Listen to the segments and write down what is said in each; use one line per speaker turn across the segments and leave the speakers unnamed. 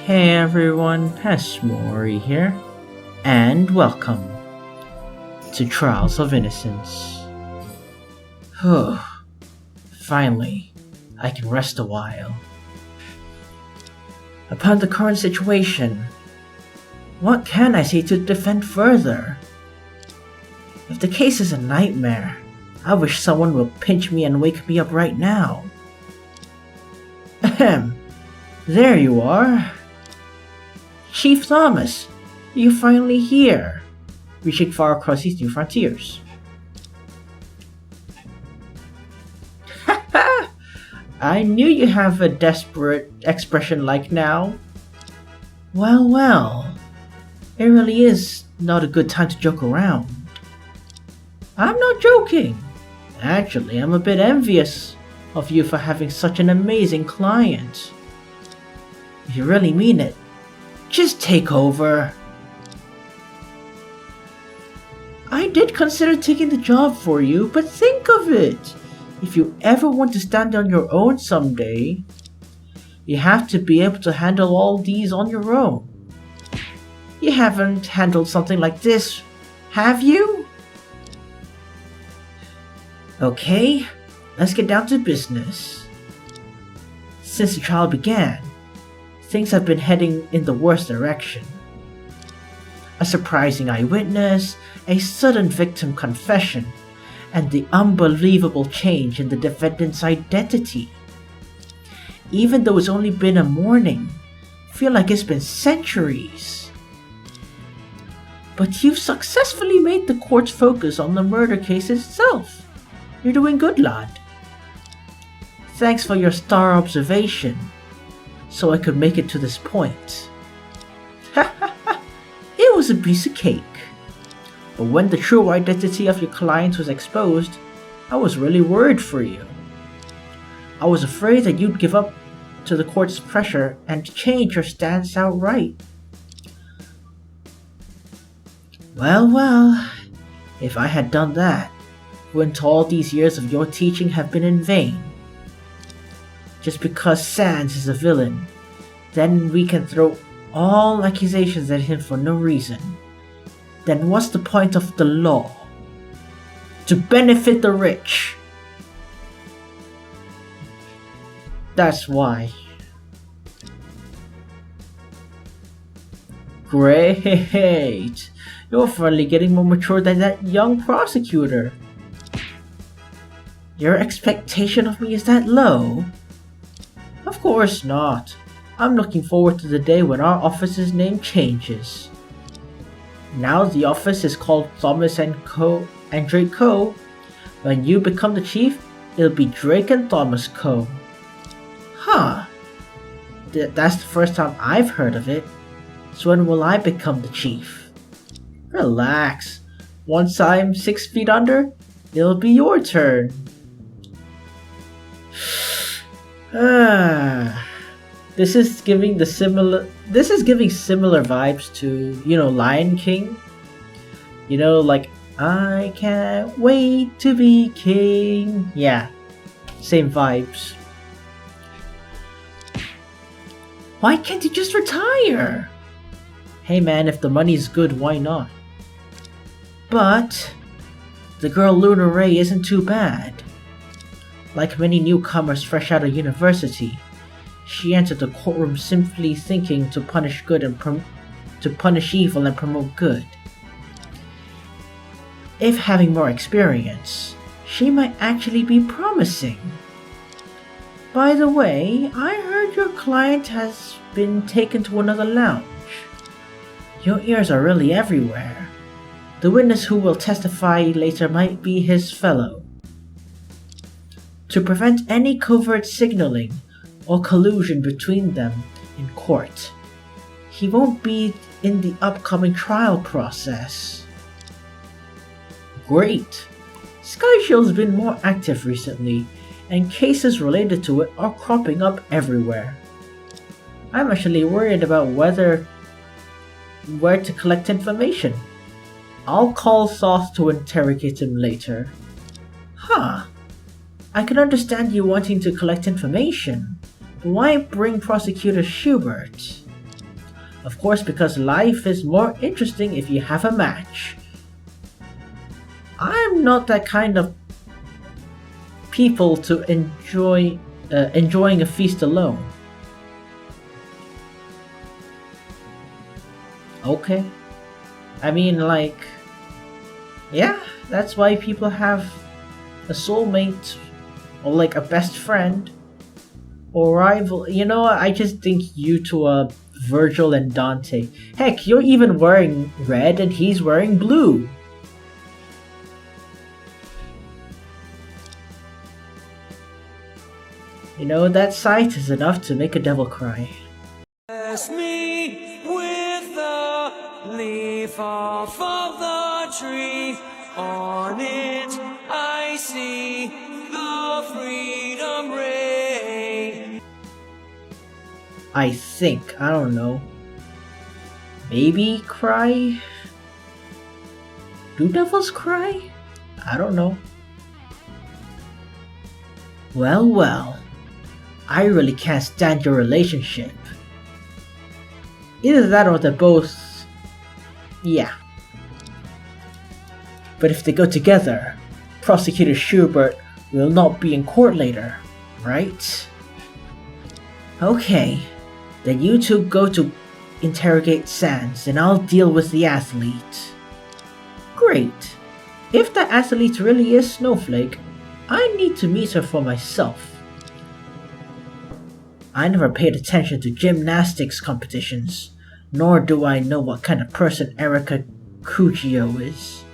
Hey everyone, Mori here, and welcome to Trials of Innocence. Finally, I can rest a while. Upon the current situation, what can I say to defend further? If the case is a nightmare, I wish someone would pinch me and wake me up right now. Ahem, there you are. Chief Thomas, you're finally here, reaching far across these new frontiers. I knew you have a desperate expression like now. Well, it really is not a good time to joke around. I'm not joking. Actually, I'm a bit envious of you for having such an amazing client. If you really mean it, just take over. I did consider taking the job for you, but think of it. If you ever want to stand on your own someday, you have to be able to handle all these on your own. You haven't handled something like this, have you? Okay, let's get down to business. Since the trial began, things have been heading in the worst direction. A surprising eyewitness, a sudden victim confession, and the unbelievable change in the defendant's identity. Even though it's only been a morning, I feel like it's been centuries. But you've successfully made the court's focus on the murder case itself. You're doing good, lad. Thanks for your star observation, so I could make it to this point. It was a piece of cake. But when the true identity of your client was exposed, I was really worried for you. I was afraid that you'd give up to the court's pressure and change your stance outright. Well, if I had done that, wouldn't all these years of your teaching have been in vain? Just because Sans is a villain, then we can throw all accusations at him for no reason. Then what's the point of the law? To benefit the rich. That's why. Great! You're finally getting more mature than that young prosecutor. Your expectation of me is that low? Of course not. I'm looking forward to the day when our office's name changes. Now the office is called Thomas & Co. and Drake Co. When you become the chief, it'll be Drake and Thomas Co. Huh. That's the first time I've heard of it. So when will I become the chief? Relax. Once I'm 6 feet under, it'll be your turn. This is giving similar vibes to, Lion King. Like, I can't wait to be king. Yeah, same vibes. Why can't you just retire? Hey man, if the money's good, why not? But the girl Luna Ray isn't too bad. Like many newcomers fresh out of university, she entered the courtroom simply thinking to punish evil and promote good. If having more experience, she might actually be promising. By the way, I heard your client has been taken to another lounge. Your ears are really everywhere. The witness who will testify later might be his fellow. To prevent any covert signaling or collusion between them in court, he won't be in the upcoming trial process. Great! SkyShield's been more active recently, and cases related to it are cropping up everywhere. I'm actually worried about where to collect information. I'll call Thoth to interrogate him later. Huh. I can understand you wanting to collect information, but why bring Prosecutor Schubert? Of course, because life is more interesting if you have a match. I'm not that kind of people to enjoying a feast alone. Okay. I mean, like, yeah, that's why people have a soulmate or like a best friend or rival. You know, I just think you two are Virgil and Dante. Heck, you're even wearing red and he's wearing blue. You know, that sight is enough to make a devil cry.
Bless me with the leaf off of the tree. On it I see the freedom ray.
I think, I don't know. Maybe cry? Do devils cry? I don't know. Well. I really can't stand your relationship. Either that or they're both... yeah. But if they go together, Prosecutor Schubert will not be in court later, right? Okay, then you two go to interrogate Sans and I'll deal with the athlete. Great. If that athlete really is Snowflake, I need to meet her for myself. I never paid attention to gymnastics competitions, nor do I know what kind of person Erica Cugio is.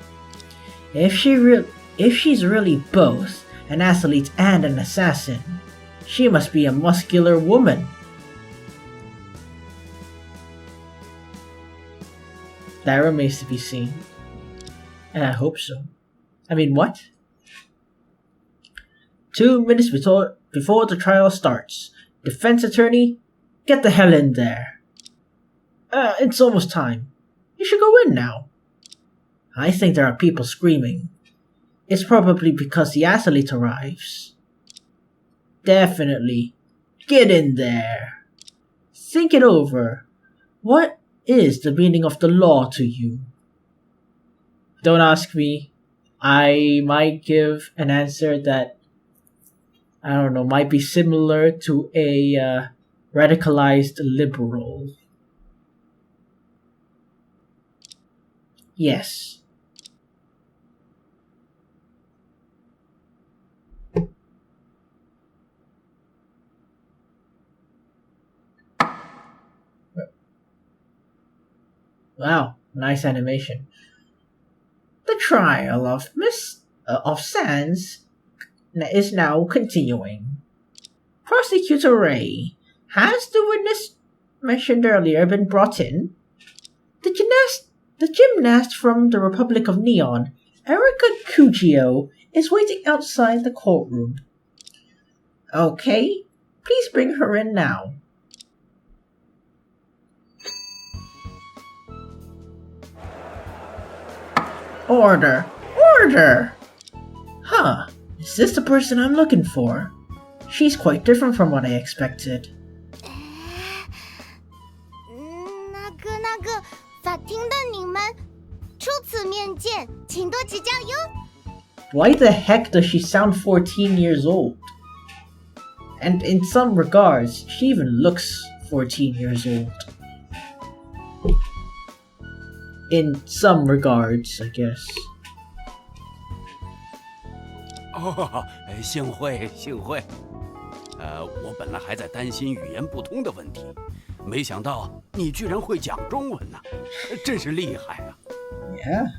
If she's really both an athlete and an assassin, she must be a muscular woman. That remains to be seen. And I hope so. I mean, what? 2 minutes before the trial starts. Defense attorney, get the hell in there. It's almost time. You should go in now. I think there are people screaming. It's probably because the athlete arrives. Definitely. Get in there. Think it over. What is the meaning of the law to you? Don't ask me. I might give an answer that I don't know, might be similar to a radicalized liberal. Yes. Wow, nice animation. The trial of Sans is now continuing. Prosecutor Ray, has the witness mentioned earlier been brought in? The gymnast from the Republic of Neon, Erica Cugio, is waiting outside the courtroom. Okay, please bring her in now. Order! Order! Huh. Is this the person I'm looking for? She's quite different from what I expected.
那个法庭的你们初次面见，请多指教哟。
Why the heck does she sound 14 years old? And in some regards, she even looks 14 years old. In some regards, I guess.
哦，幸会。我本来还在担心语言不通的问题，没想到你居然会讲中文呢，真是厉害啊
Yeah.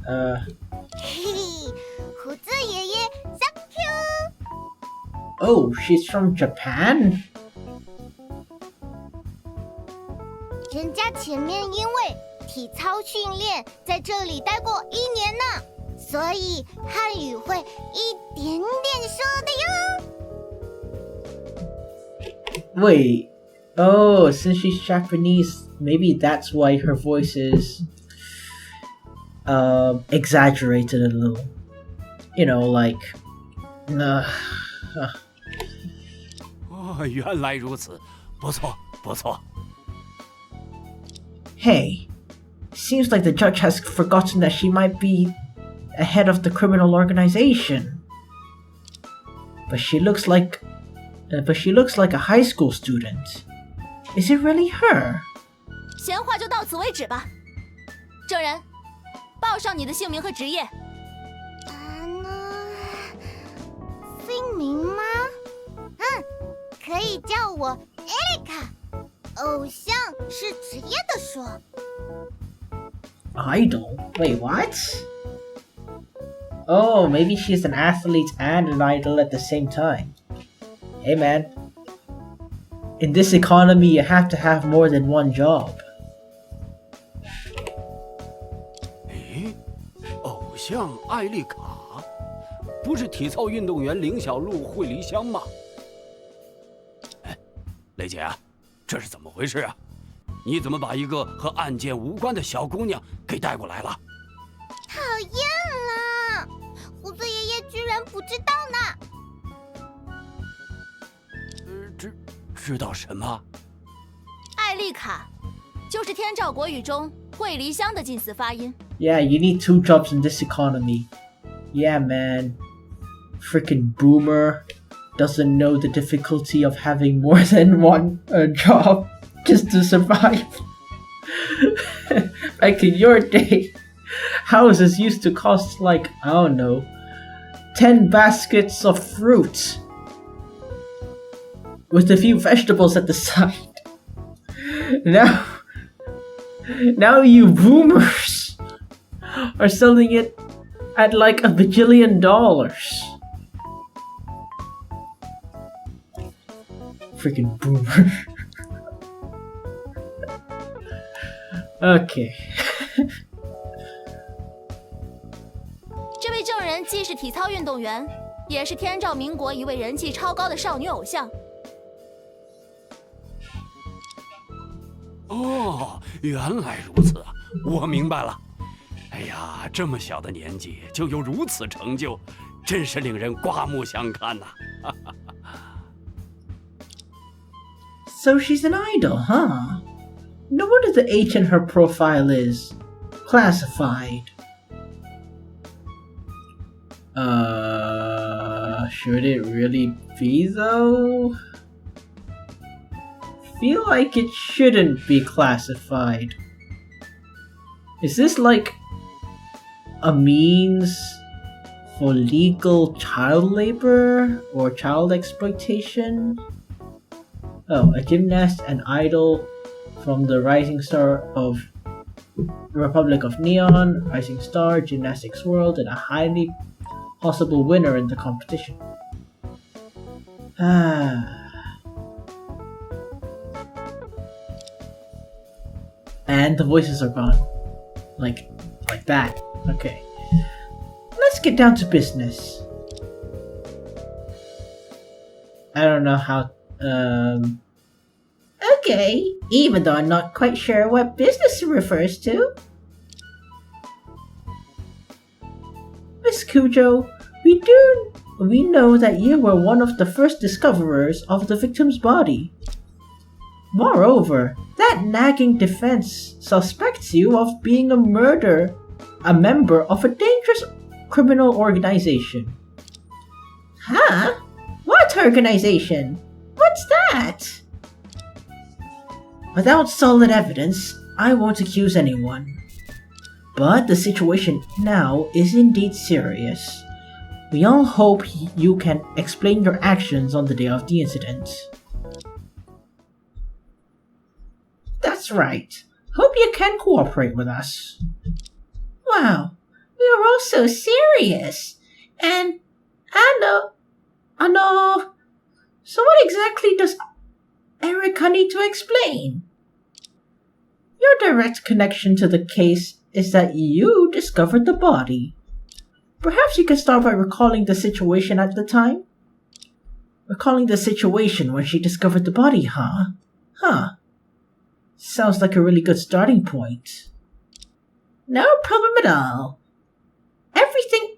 嘿嘿，胡子爷爷 ，Thank you。
Oh, she's from Japan?
人家前面因为体操训练在这里待过1年呢，所以汉语会一点点说的哟。
Wait. Oh, since she's Japanese, maybe that's why her voice is exaggerated a little. You know, like
哦，原来如此，不错。
Hey, seems like the judge has forgotten that she might be a head of the criminal organization. But she looks like a high school student. Is it really her?
闲话就到此为止吧。证人，报上你的姓名和职业。
姓名吗？可以叫我 Erika。偶像是职业的说。
Idol? Wait, what? Oh, maybe she's an athlete and an idol at the same time. Hey man, in this economy you have to have more than one job.
诶，偶像艾丽卡，不是体操运动员林小璐、惠梨香吗？哎，雷姐啊，这是怎么回事啊？你怎么把一个和案件无关的小姑娘给带过来了？
讨厌了，胡子爷爷居然不知道呢。
知道什么？
艾丽卡，就是天照国语中惠梨香的近似发音。
Yeah, you need 2 jobs in this economy. Yeah, man. Freaking boomer doesn't know the difficulty of having more than one job just to survive. Like in your day, houses used to cost like, I don't know, 10 baskets of fruit with a few vegetables at the side. Now you boomers are selling it at like $1 bajillion. Freaking boomer. Okay.
这位证人既是体操运动员，也是天照民国一位人气超高的少女偶像。
哦，原来如此，我明白了。哎呀，这么小的年纪就有如此成就，真是令人刮目相看呐！So
she's an idol, huh? No wonder the H in her profile is classified. Should it really be though? Feel like it shouldn't be classified. Is this like a means for legal child labor or child exploitation? Oh, a gymnast and idol from the Rising Star of Republic of Neon, Rising Star, Gymnastics World, and a highly possible winner in the competition. And the voices are gone. Like that. Okay. Let's get down to business. I don't know how, Okay, even though I'm not quite sure what business it refers to. Miss Cujo, we know that you were one of the first discoverers of the victim's body. Moreover, that nagging defense suspects you of being a member of a dangerous criminal organization. Huh? What organization? What's that? Without solid evidence, I won't accuse anyone. But the situation now is indeed serious. We all hope you can explain your actions on the day of the incident. That's right. Hope you can cooperate with us. Wow, we are all so serious. And I know. So what exactly does Erika need to explain? Your direct connection to the case is that you discovered the body. Perhaps you can start by recalling the situation at the time? Recalling the situation when she discovered the body, huh? Huh. Sounds like a really good starting point. No problem at all. Everything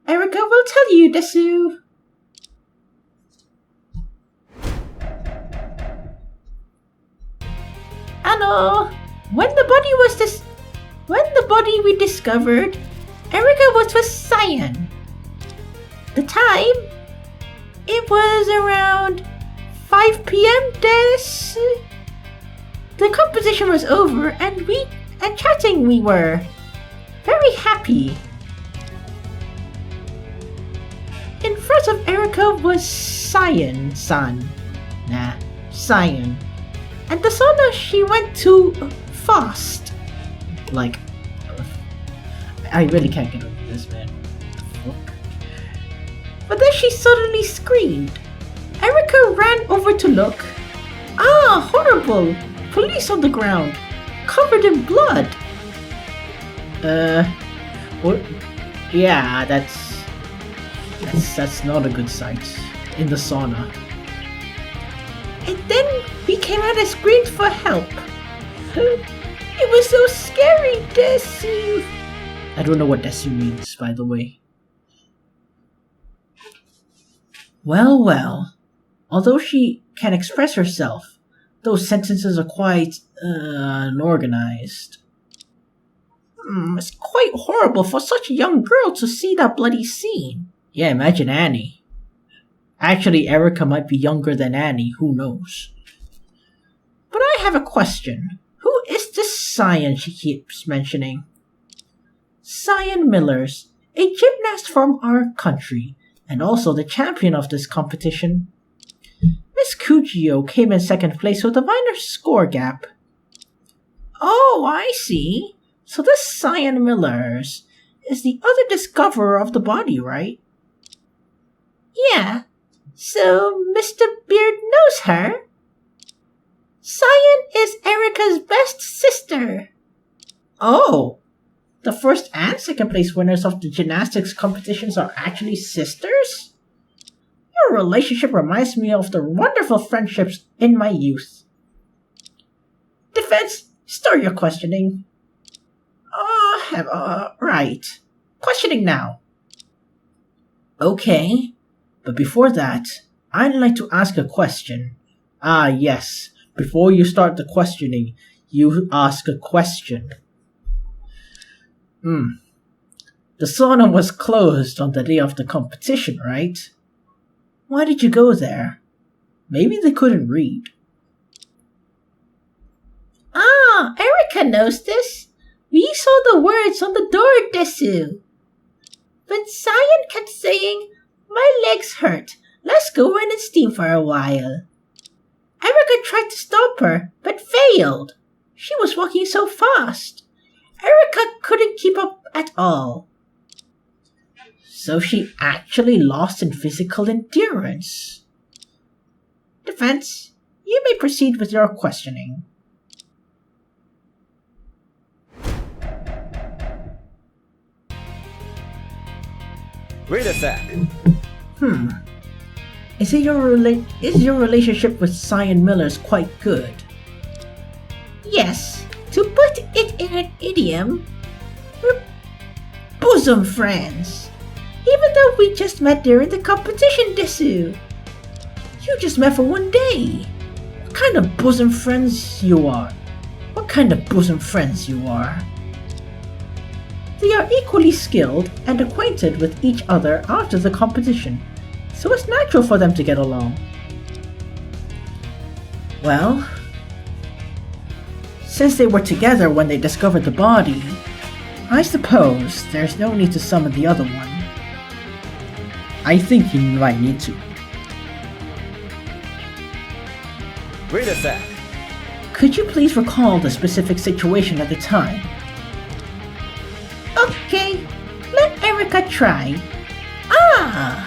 Erika will tell you, Desu. Sano, when the body we discovered, Erica was with Cyan. The time, it was around 5 p.m. The composition was over and chatting we were. Very happy. In front of Erica was Cyan-san. Cyan. And the sauna she went to fast. Like, I really can't get over this, man. Fuck. But then she suddenly screamed. Erica ran over to look. Ah, horrible! Police on the ground, covered in blood. What? Yeah, that's not a good sight in the sauna. And then we came out and screamed for help. It was so scary, Desu. I don't know what Desu means, by the way. Well. Although she can express herself, those sentences are quite unorganized. It's quite horrible for such a young girl to see that bloody scene. Yeah, imagine Annie. Actually, Erica might be younger than Annie, who knows. But I have a question. Who is this Cyan she keeps mentioning? Cyan Millers, a gymnast from our country, and also the champion of this competition. Miss Kujio came in second place with a minor score gap. Oh, I see. So this Cyan Millers is the other discoverer of the body, right? Yeah. So Mr. Beard knows her? Cyan is Erica's best sister. Oh. The first and second place winners of the gymnastics competitions are actually sisters? Your relationship reminds me of the wonderful friendships in my youth. Defense, start your questioning. Right. Questioning now. Okay, but before that, I'd like to ask a question. Ah, yes. Before you start the questioning, you ask a question. The sauna was closed on the day of the competition, right? Why did you go there? Maybe they couldn't read. Ah, Erica knows this. We saw the words on the door, Desu. But Cyan kept saying, my legs hurt. Let's go in and steam for a while. Erica tried to stop her, but failed. She was walking so fast. Erica couldn't keep up at all. So she actually lost in physical endurance. Defense, you may proceed with your questioning.
Wait a sec.
Is your relationship with Cyan Millers quite good? Yes. To put it in an idiom, we're bosom friends. Even though we just met during the competition, Desu. You just met for one day. What kind of bosom friends you are? They are equally skilled and acquainted with each other after the competition, so it's natural for them to get along. Well, since they were together when they discovered the body, I suppose there's no need to summon the other one. I think you might need to.
Wait a sec.
Could you please recall the specific situation at the time? Okay, let Erica try. Ah!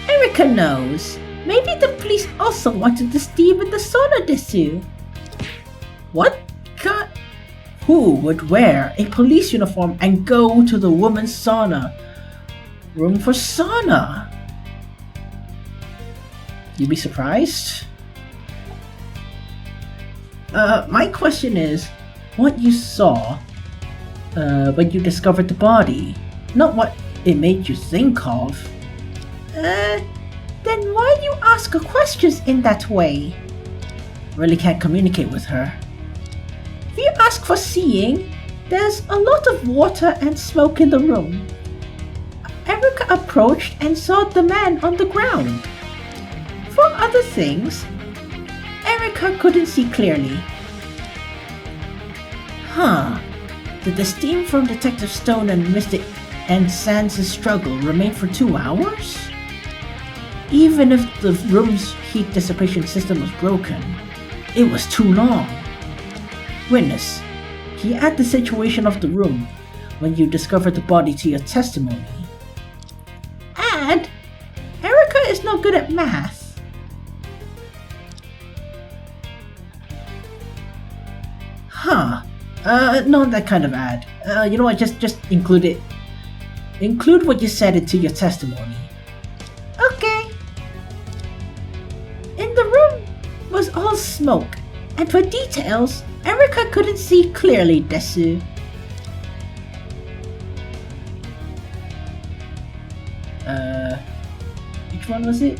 Erica knows. Maybe the police also wanted to steam in the sauna, Desu. What? Who would wear a police uniform and go to the woman's sauna? Room for sauna? You'd be surprised? My question is, what you saw when you discovered the body, not what it made you think of. Then why you ask her questions in that way? Really can't communicate with her. ask for seeing, there's a lot of water and smoke in the room. Erica approached and saw the man on the ground. For other things, Erica couldn't see clearly. Did the steam from Detective Stone and Mr. and Sands' struggle remain for 2 hours? Even if the room's heat dissipation system was broken, it was too long. Witness, can you add the situation of the room when you discovered the body to your testimony? Add? Erica is no good at math. Not that kind of ad. You know what, just include it. Include what you said into your testimony. Okay. In the room was all smoke, and for details, Erica couldn't see clearly, Desu. Which one was it?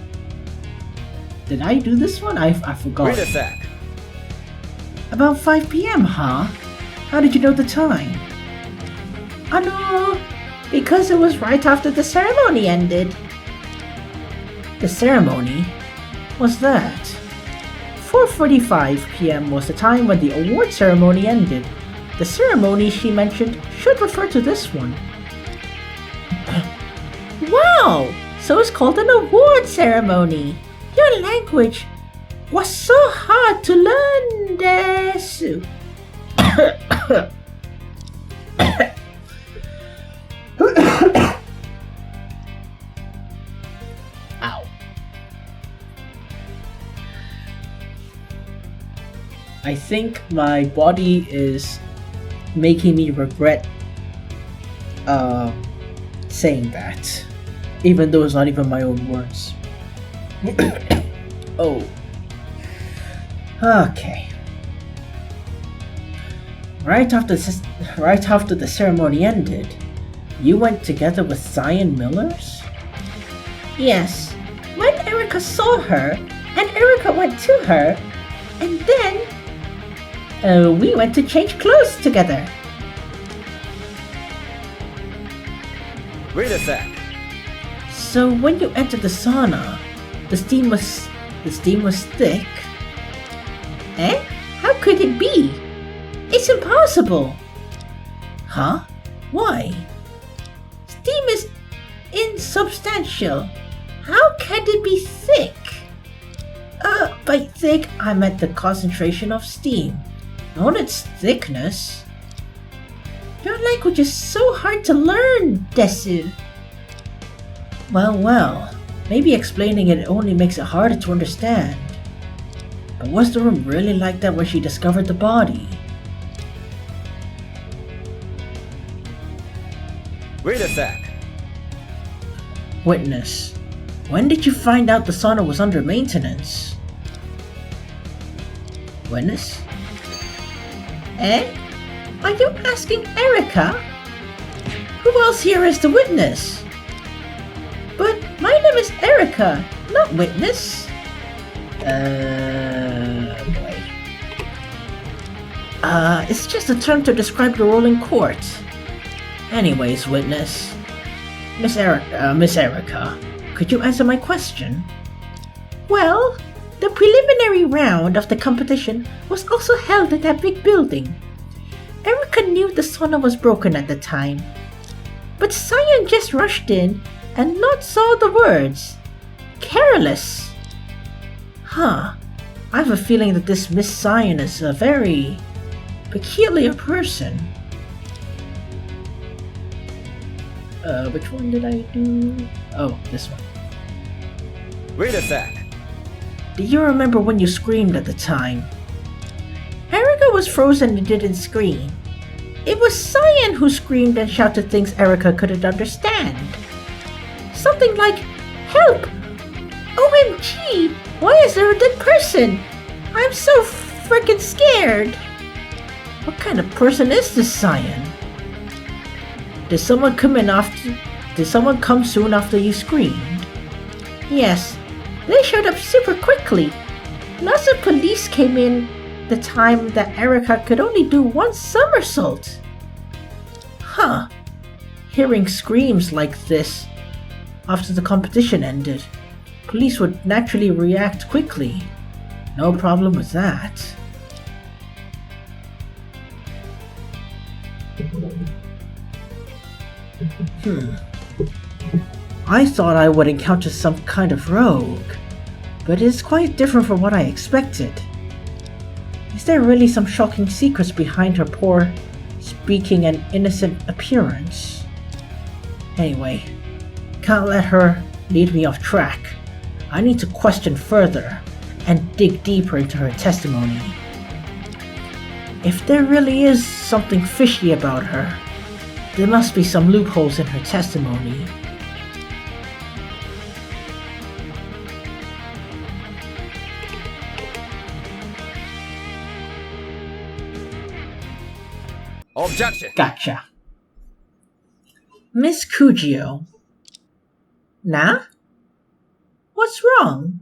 Did I do this one? I forgot.
Wait a sec.
About 5 p.m., huh? How did you know the time? I know, because it was right after the ceremony ended. The ceremony? What's that? 4:45 p.m. was the time when the award ceremony ended. The ceremony she mentioned should refer to this one. Wow! So it's called an award ceremony. Your language was so hard to learn, Desu. Ow. I think my body is making me regret saying that, even though it's not even my own words. Oh. Okay. Right after the ceremony ended, you went together with Cyan Millers? Yes. When Erica saw her, and Erica went to her, and then we went to change clothes together.
Wait a sec.
So when you entered the sauna, the steam was thick? Eh? How could it be? It's impossible! Huh? Why? Steam is insubstantial. How can it be thick? By thick, I meant the concentration of steam, not its thickness. Your language is so hard to learn, Desu. Well, maybe explaining it only makes it harder to understand. But was the room really like that when she discovered the body?
Wait a sec.
Witness, when did you find out the sauna was under maintenance? Witness? Eh? Are you asking Erica? Who else here is the witness? But my name is Erica, not Witness. Boy. It's just a term to describe the role in court. Anyways, Witness. Miss Erica, could you answer my question? Well, the preliminary round of the competition was also held at that big building. Erica knew the sauna was broken at the time, but Cyan just rushed in and not saw the words. Careless. Huh. I have a feeling that this Miss Cyan is a very peculiar person. Which one did I do? Oh, this one.
Wait a sec.
Do you remember when you screamed at the time? Erica was frozen and didn't scream. It was Cyan who screamed and shouted things Erica couldn't understand. Something like, "Help! OMG! Why is there a dead person? I'm so freaking scared!" What kind of person is this Cyan? Did someone come soon after you screamed? Yes, they showed up super quickly. Lots of police came in the time that Erica could only do one somersault. Huh. Hearing screams like this after the competition ended, police would naturally react quickly. No problem with that. I thought I would encounter some kind of rogue, but it's quite different from what I expected. Is there really some shocking secrets behind her poor speaking and innocent appearance? Anyway, can't let her lead me off track. I need to question further and dig deeper into her testimony. If there really is something fishy about her, there must be some loopholes in her testimony.
Objection!
Gotcha. Miss Cugio. Nah? What's wrong?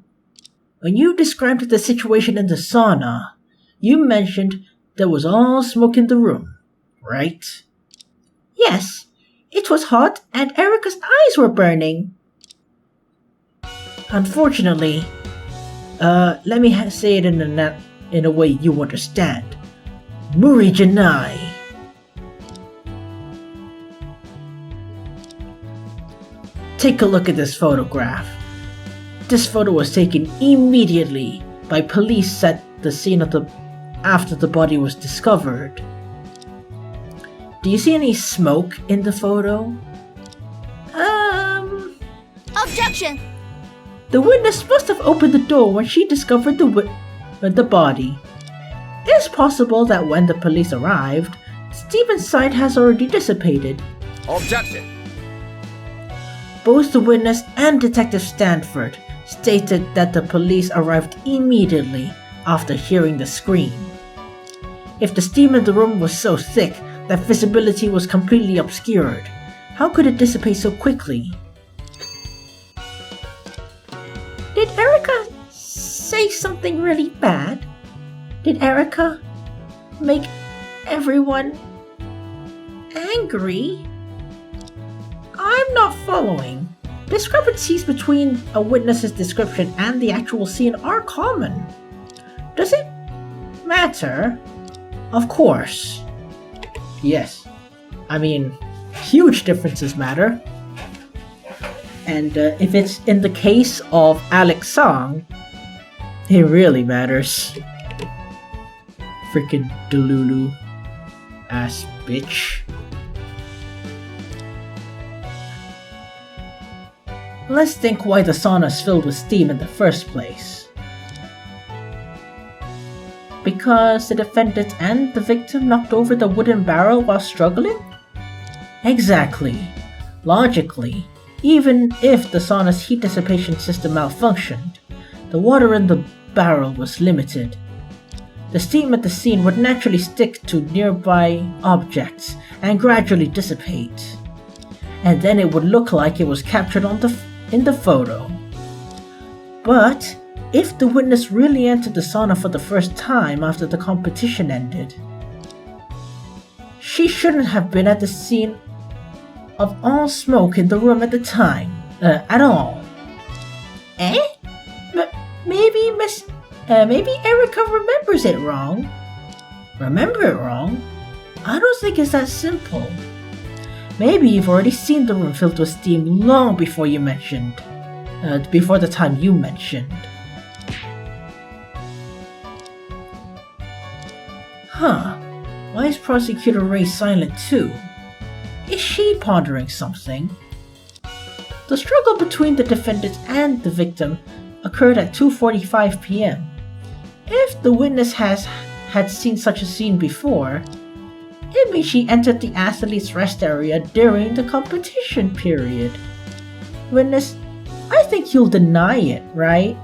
When you described the situation in the sauna, you mentioned there was all smoke in the room, right? Yes, it was hot and Erica's eyes were burning. Unfortunately, let me say it in a way you understand. Muri Janai. Take a look at this photograph. This photo was taken immediately by police at the scene after the body was discovered. Do you see any smoke in the photo?
Objection!
The witness must have opened the door when she discovered the body. It's possible that when the police arrived, steam inside has already dissipated.
Objection!
Both the witness and Detective Stanford stated that the police arrived immediately after hearing the scream. If the steam in the room was so thick that visibility was completely obscured, how could it dissipate so quickly? Did Erica say something really bad? Did Erica make everyone angry? I'm not following. Discrepancies between a witness's description and the actual scene are common. Does it matter? Of course. Yes. I mean, huge differences matter. And if it's in the case of Alex Song, it really matters. Freaking Delulu ass bitch. Let's think why the sauna is filled with steam in the first place. Because the defendant and the victim knocked over the wooden barrel while struggling? Exactly. Logically, even if the sauna's heat dissipation system malfunctioned, the water in the barrel was limited. The steam at the scene would naturally stick to nearby objects and gradually dissipate. And then it would look like it was captured in the photo. But if the witness really entered the sauna for the first time after the competition ended, she shouldn't have been at the scene of all smoke in the room at the time, at all. Eh? Maybe Erica remembers it wrong. Remember it wrong? I don't think it's that simple. Maybe you've already seen the room filled with steam long before the time you mentioned. Huh. Why is Prosecutor Ray silent too? Is she pondering something? The struggle between the defendant and the victim occurred at 2:45 p.m. If the witness had seen such a scene before, it means she entered the athlete's rest area during the competition period. Witness, I think you'll deny it, right?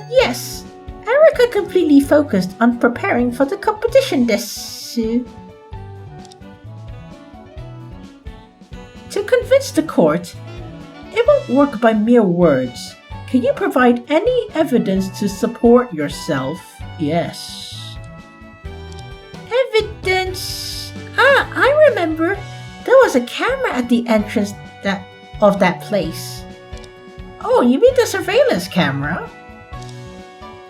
Yes. Erica completely focused on preparing for the competition desu. To convince the court, it won't work by mere words. Can you provide any evidence to support yourself? Yes. entrance. Ah, I remember. There was a camera at the entrance of that place. Oh, you mean the surveillance camera?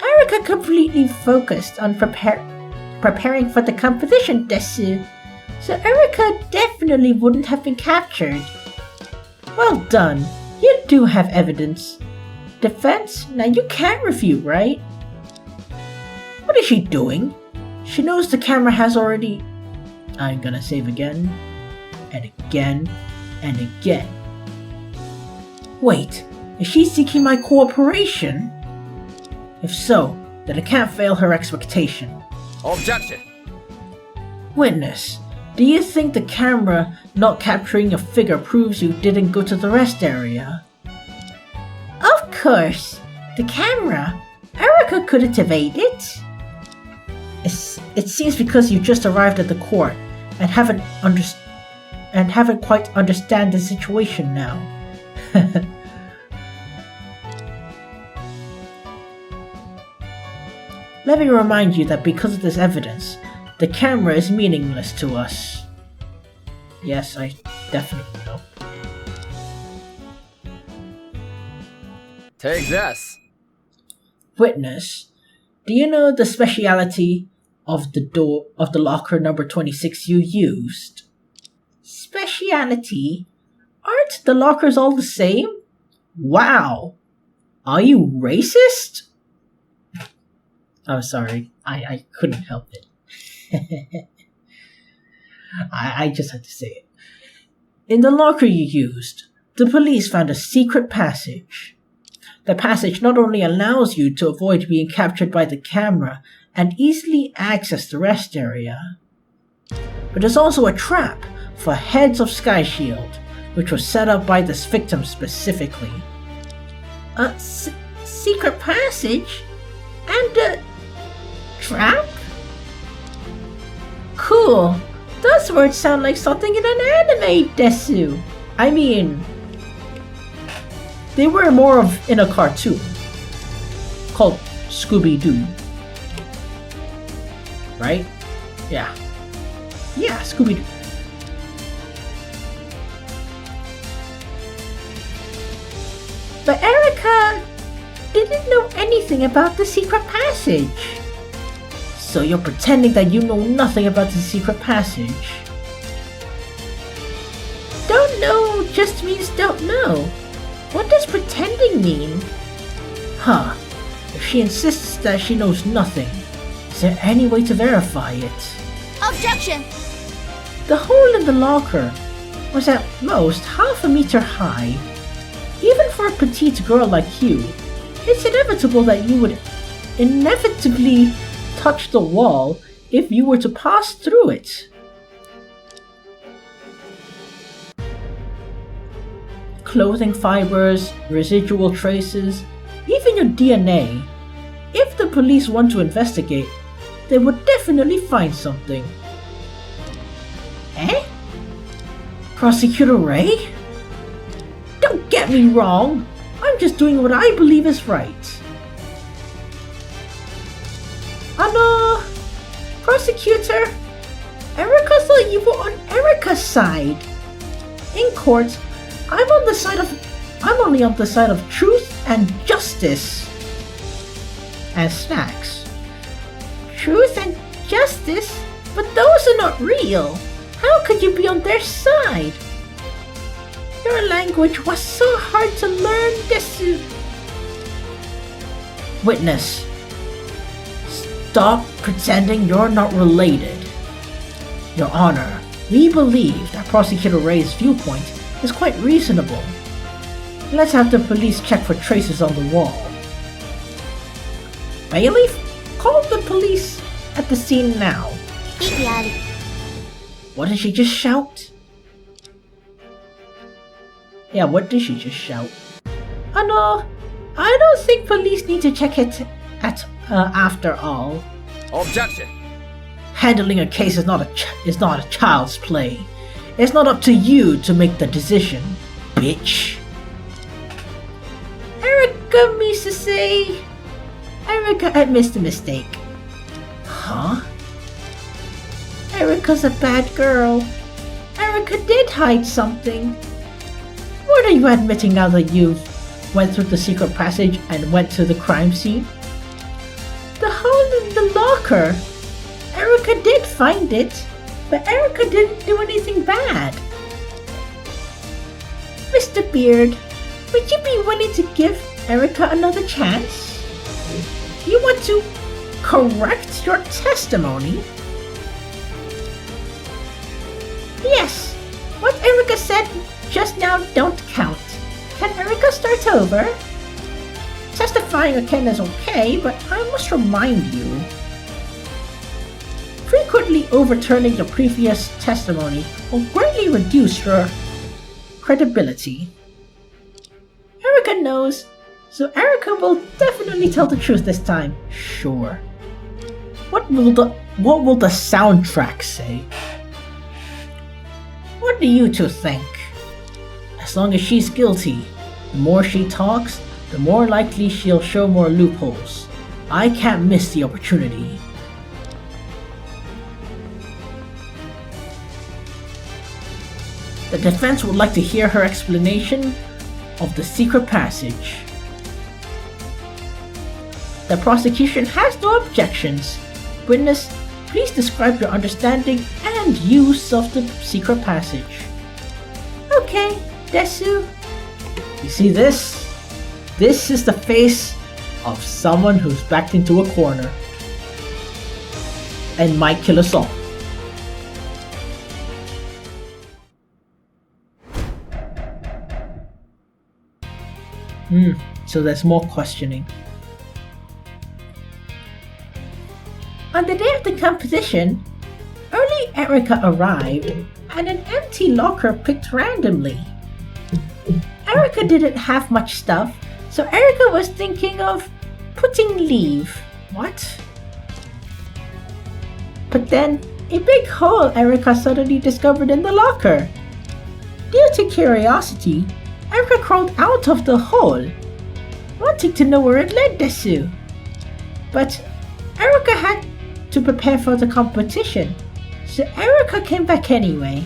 Erica completely focused on preparing for the competition, Desu. So Erica definitely wouldn't have been captured. Well done. You do have evidence. Defense? Now you can't refute, right? What is she doing? She knows the camera has already... I'm gonna save again. And again. And again. Wait, is she seeking my cooperation? If so, then I can't fail her expectation.
Objection!
Witness, do you think the camera not capturing your figure proves you didn't go to the rest area? Of course! The camera? Erica couldn't evade it! It seems because you just arrived at the court and haven't quite understand the situation now. Let me remind you that because of this evidence, the camera is meaningless to us. Yes, I definitely know.
Take this.
Witness, do you know the speciality of the locker number 26 you used? Speciality? Aren't the lockers all the same? Wow! Are you racist? I'm sorry, I couldn't help it. I just had to say it. In the locker you used, the police found a secret passage. The passage not only allows you to avoid being captured by the camera and easily access the rest area, but there's also a trap for Heads of Sky Shield, which was set up by this victim specifically. A secret passage? And a trap? Cool. Those words sound like something in an anime, Desu. I mean, they were more of in a cartoon called Scooby-Doo. Right? Yeah. Yeah, Scooby-Doo. But Erica didn't know anything about the secret passage. So you're pretending that you know nothing about the secret passage. Don't know just means don't know. What does pretending mean? Huh. If she insists that she knows nothing, is there any way to verify it?
Objection!
The hole in the locker was at most half a meter high. Even for a petite girl like you, it's inevitable that you would inevitably touch the wall if you were to pass through it. Clothing fibers, residual traces, even your DNA. If the police want to investigate, they would definitely find something. Eh? Prosecutor Ray? Don't get me wrong, I'm just doing what I believe is right. Prosecutor, Erica thought you were on Erica's side. In court, I'm only on the side of truth and justice. And Snacks. Truth and justice? But those are not real. How could you be on their side? Your language was so hard to learn, Desu. Witness. Stop pretending you're not related. Your Honor, we believe that Prosecutor Ray's viewpoint is quite reasonable. Let's have the police check for traces on the wall. Bailiff, call the police at the scene now. What did she just shout? Yeah, what did she just shout? No, I don't think police need to check it after all.
Objection!
Handling a case is not a child's play. It's not up to you to make the decision, bitch. Erica means to say... Erica admits the mistake. Huh? Erica's a bad girl. Erica did hide something. What are you admitting now that you went through the secret passage and went to the crime scene? The hole in the locker. Erica did find it, but Erica didn't do anything bad. Mr. Beard, would you be willing to give Erica another chance? You want to correct your testimony? Yes, what Erica said just now don't count. Can Erica start over? Testifying again is okay, but I must remind you. Frequently overturning the previous testimony will greatly reduce your credibility. Erica knows, so Erica will definitely tell the truth this time. Sure. What will the soundtrack say? What do you two think? As long as she's guilty, the more she talks, the more likely she'll show more loopholes. I can't miss the opportunity. The defense would like to hear her explanation of the secret passage. The prosecution has no objections. Witness, please describe your understanding and use of the secret passage. Okay, Desu. You see this? This is the face of someone who's backed into a corner and might kill us all. So there's more questioning. On the day of the competition, early Erica arrived and an empty locker picked randomly. Erica didn't have much stuff, so Erica was thinking of putting leave. What? But then, a big hole Erica suddenly discovered in the locker. Due to curiosity, Erica crawled out of the hole, wanting to know where it led Desu. But Erica had to prepare for the competition, so Erica came back anyway.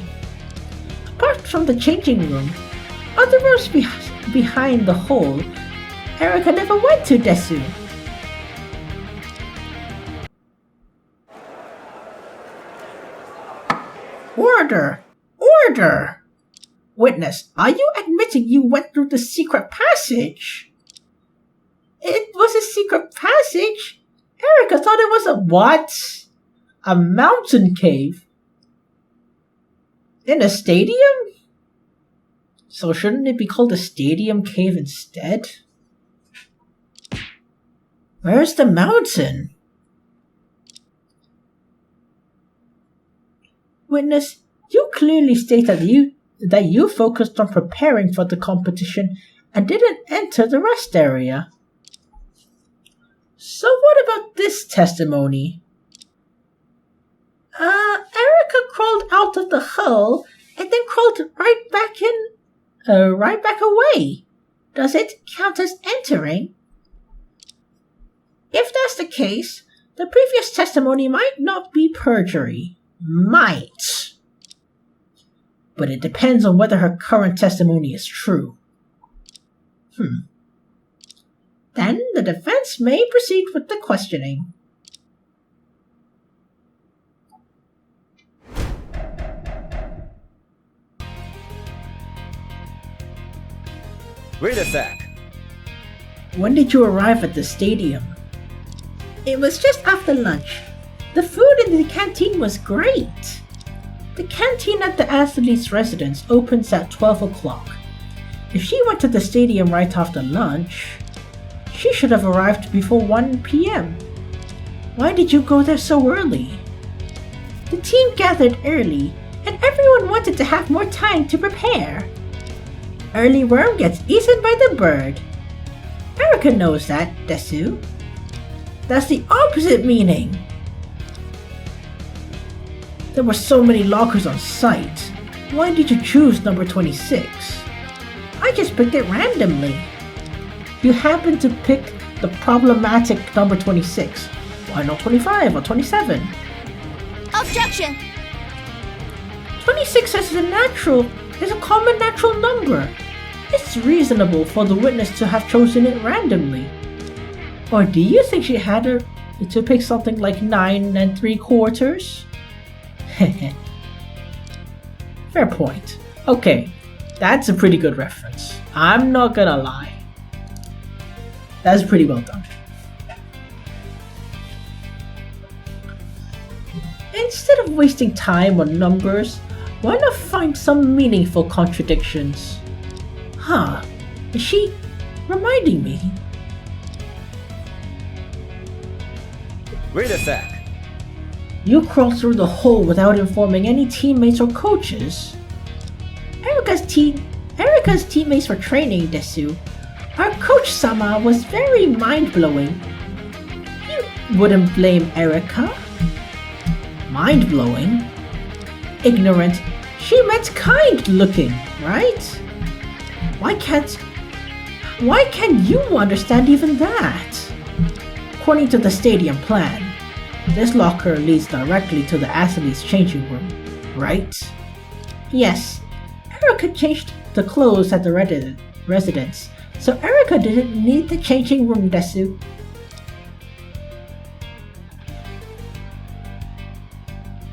Apart from the changing room, other rooms behind the hole, Erica never went to Desu. Order! Order! Witness, are you admitting you went through the secret passage? It was a secret passage? Erica thought it was a what? A mountain cave? In a stadium? So shouldn't it be called a stadium cave instead? Where's the mountain? Witness, you clearly state that you focused on preparing for the competition and didn't enter the rest area. So what about this testimony? Erica crawled out of the hole and then crawled right back away. Does it count as entering? If that's the case, the previous testimony might not be perjury. Might. But it depends on whether her current testimony is true. Then the defense may proceed with the questioning.
Wait a sec.
When did you arrive at the stadium? It was just after lunch. The food in the canteen was great. The canteen at the athlete's residence opens at 12 o'clock. If she went to the stadium right after lunch, she should have arrived before 1 p.m. Why did you go there so early? The team gathered early, and everyone wanted to have more time to prepare. Early worm gets eaten by the bird. Erica knows that, Desu. That's the opposite meaning. There were so many lockers on site. Why did you choose number 26? I just picked it randomly. You happened to pick the problematic number 26. Why not 25 or 27?
Objection!
26 is a common natural number. It's reasonable for the witness to have chosen it randomly. Or do you think she had her to pick something like 9 3/4? Fair point. Okay, that's a pretty good reference. I'm not gonna lie. That's pretty well done. Instead of wasting time on numbers, why not find some meaningful contradictions? Huh, is she reminding me?
Wait a sec.
You crawled through the hole without informing any teammates or coaches. Erika's teammates were training Desu. Our coach Sama was very mind-blowing. You wouldn't blame Erika? Mind-blowing? Ignorant. She meant kind-looking, right? Why can't you understand even that? According to the stadium plan, this locker leads directly to the athlete's changing room, right? Yes, Erika changed the clothes at the residence, so Erika didn't need the changing room, Desu.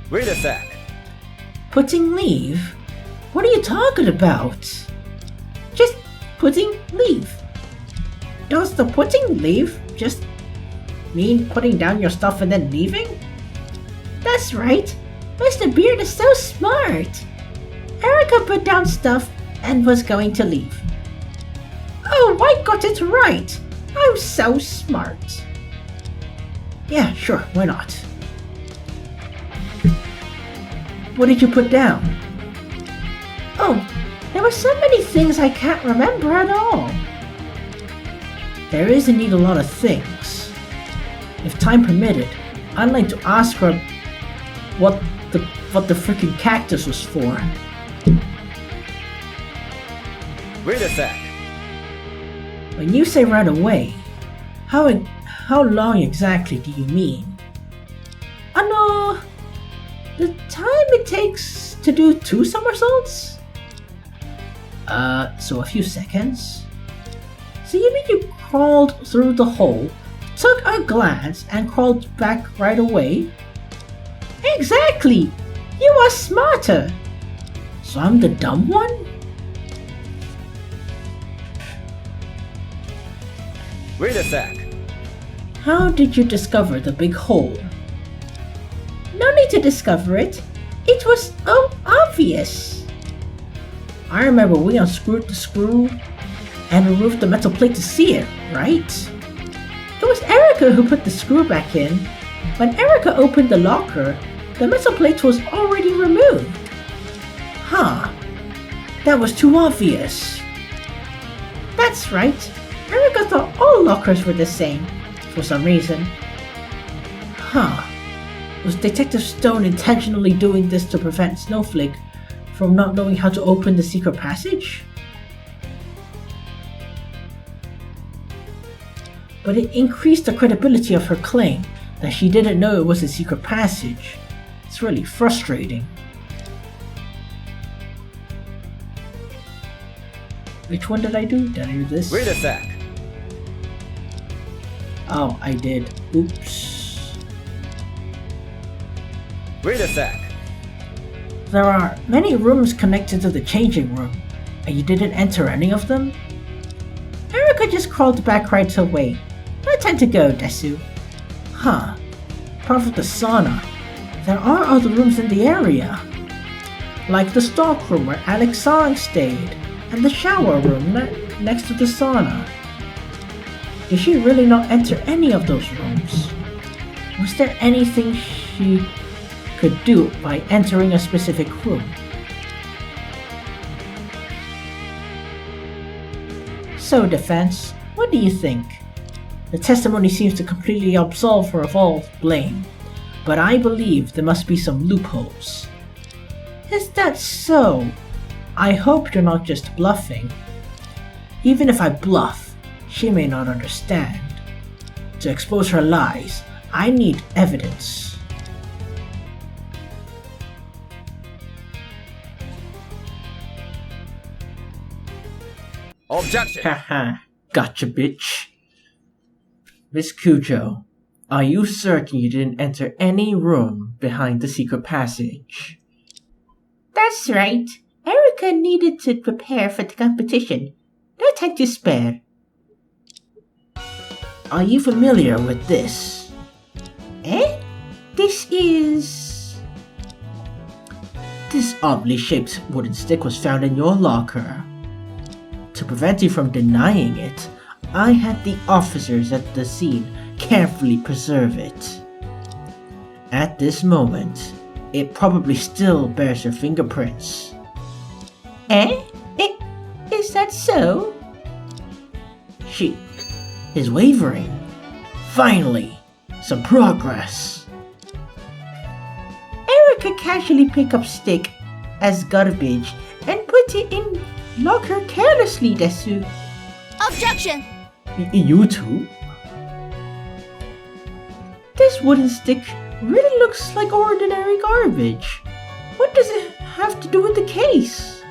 Wait a sec.
Putting leave? What are you talking about? Just putting leave. Does the putting leave just mean putting down your stuff and then leaving? That's right. Mr. Beard is so smart. Erika put down stuff and was going to leave. Oh, I got it right. I'm so smart. Yeah, sure, why not? What did you put down? Oh, there were so many things I can't remember at all. There is indeed a lot of things. If time permitted, I'd like to ask her what the freaking cactus was for.
Wait a sec.
When you say right away, how long exactly do you mean? No, the time it takes to do 2 somersaults? So a few seconds? So you mean you crawled through the hole, took a glance, and crawled back right away? Exactly! You are smarter! So I'm the dumb one?
Wait a sec.
How did you discover the big hole? No need to discover it. It was so obvious. I remember we unscrewed the screw and removed the metal plate to see it, right? It was Erika who put the screw back in. When Erika opened the locker, the metal plate was already removed. Huh. That was too obvious. That's right. Erika thought all lockers were the same, for some reason. Huh. Was Detective Stone intentionally doing this to prevent Snowflake from not knowing how to open the secret passage? But it increased the credibility of her claim that she didn't know it was a secret passage. It's really frustrating. Which one did I do? Did I do this?
Wait a sec.
Oh, I did. Oops.
Wait a sec.
There are many rooms connected to the changing room, and you didn't enter any of them? Erika just crawled back right away. No time to go, Desu. Huh. Apart from the sauna, there are other rooms in the area. Like the stockroom where Alex Song stayed, and the shower room next to the sauna. Did she really not enter any of those rooms? Was there anything she could do by entering a specific room? So, defense, what do you think? The testimony seems to completely absolve her of all blame, but I believe there must be some loopholes. Is that so? I hope you're not just bluffing. Even if I bluff, she may not understand. To expose her lies, I need evidence.
Objection!
Haha, gotcha, bitch. Miss Cujo, are you certain you didn't enter any room behind the secret passage? That's right. Erica needed to prepare for the competition. No time to spare. Are you familiar with this? Eh? This oddly shaped wooden stick was found in your locker. To prevent you from denying it, I had the officers at the scene carefully preserve it. At this moment, it probably still bears your fingerprints. Eh? Is that so? She is wavering. Finally, some progress. Erica casually picked up stick as garbage and put it in locker carelessly, desu.
Objection!
You two? This wooden stick really looks like ordinary garbage. What does it have to do with the case?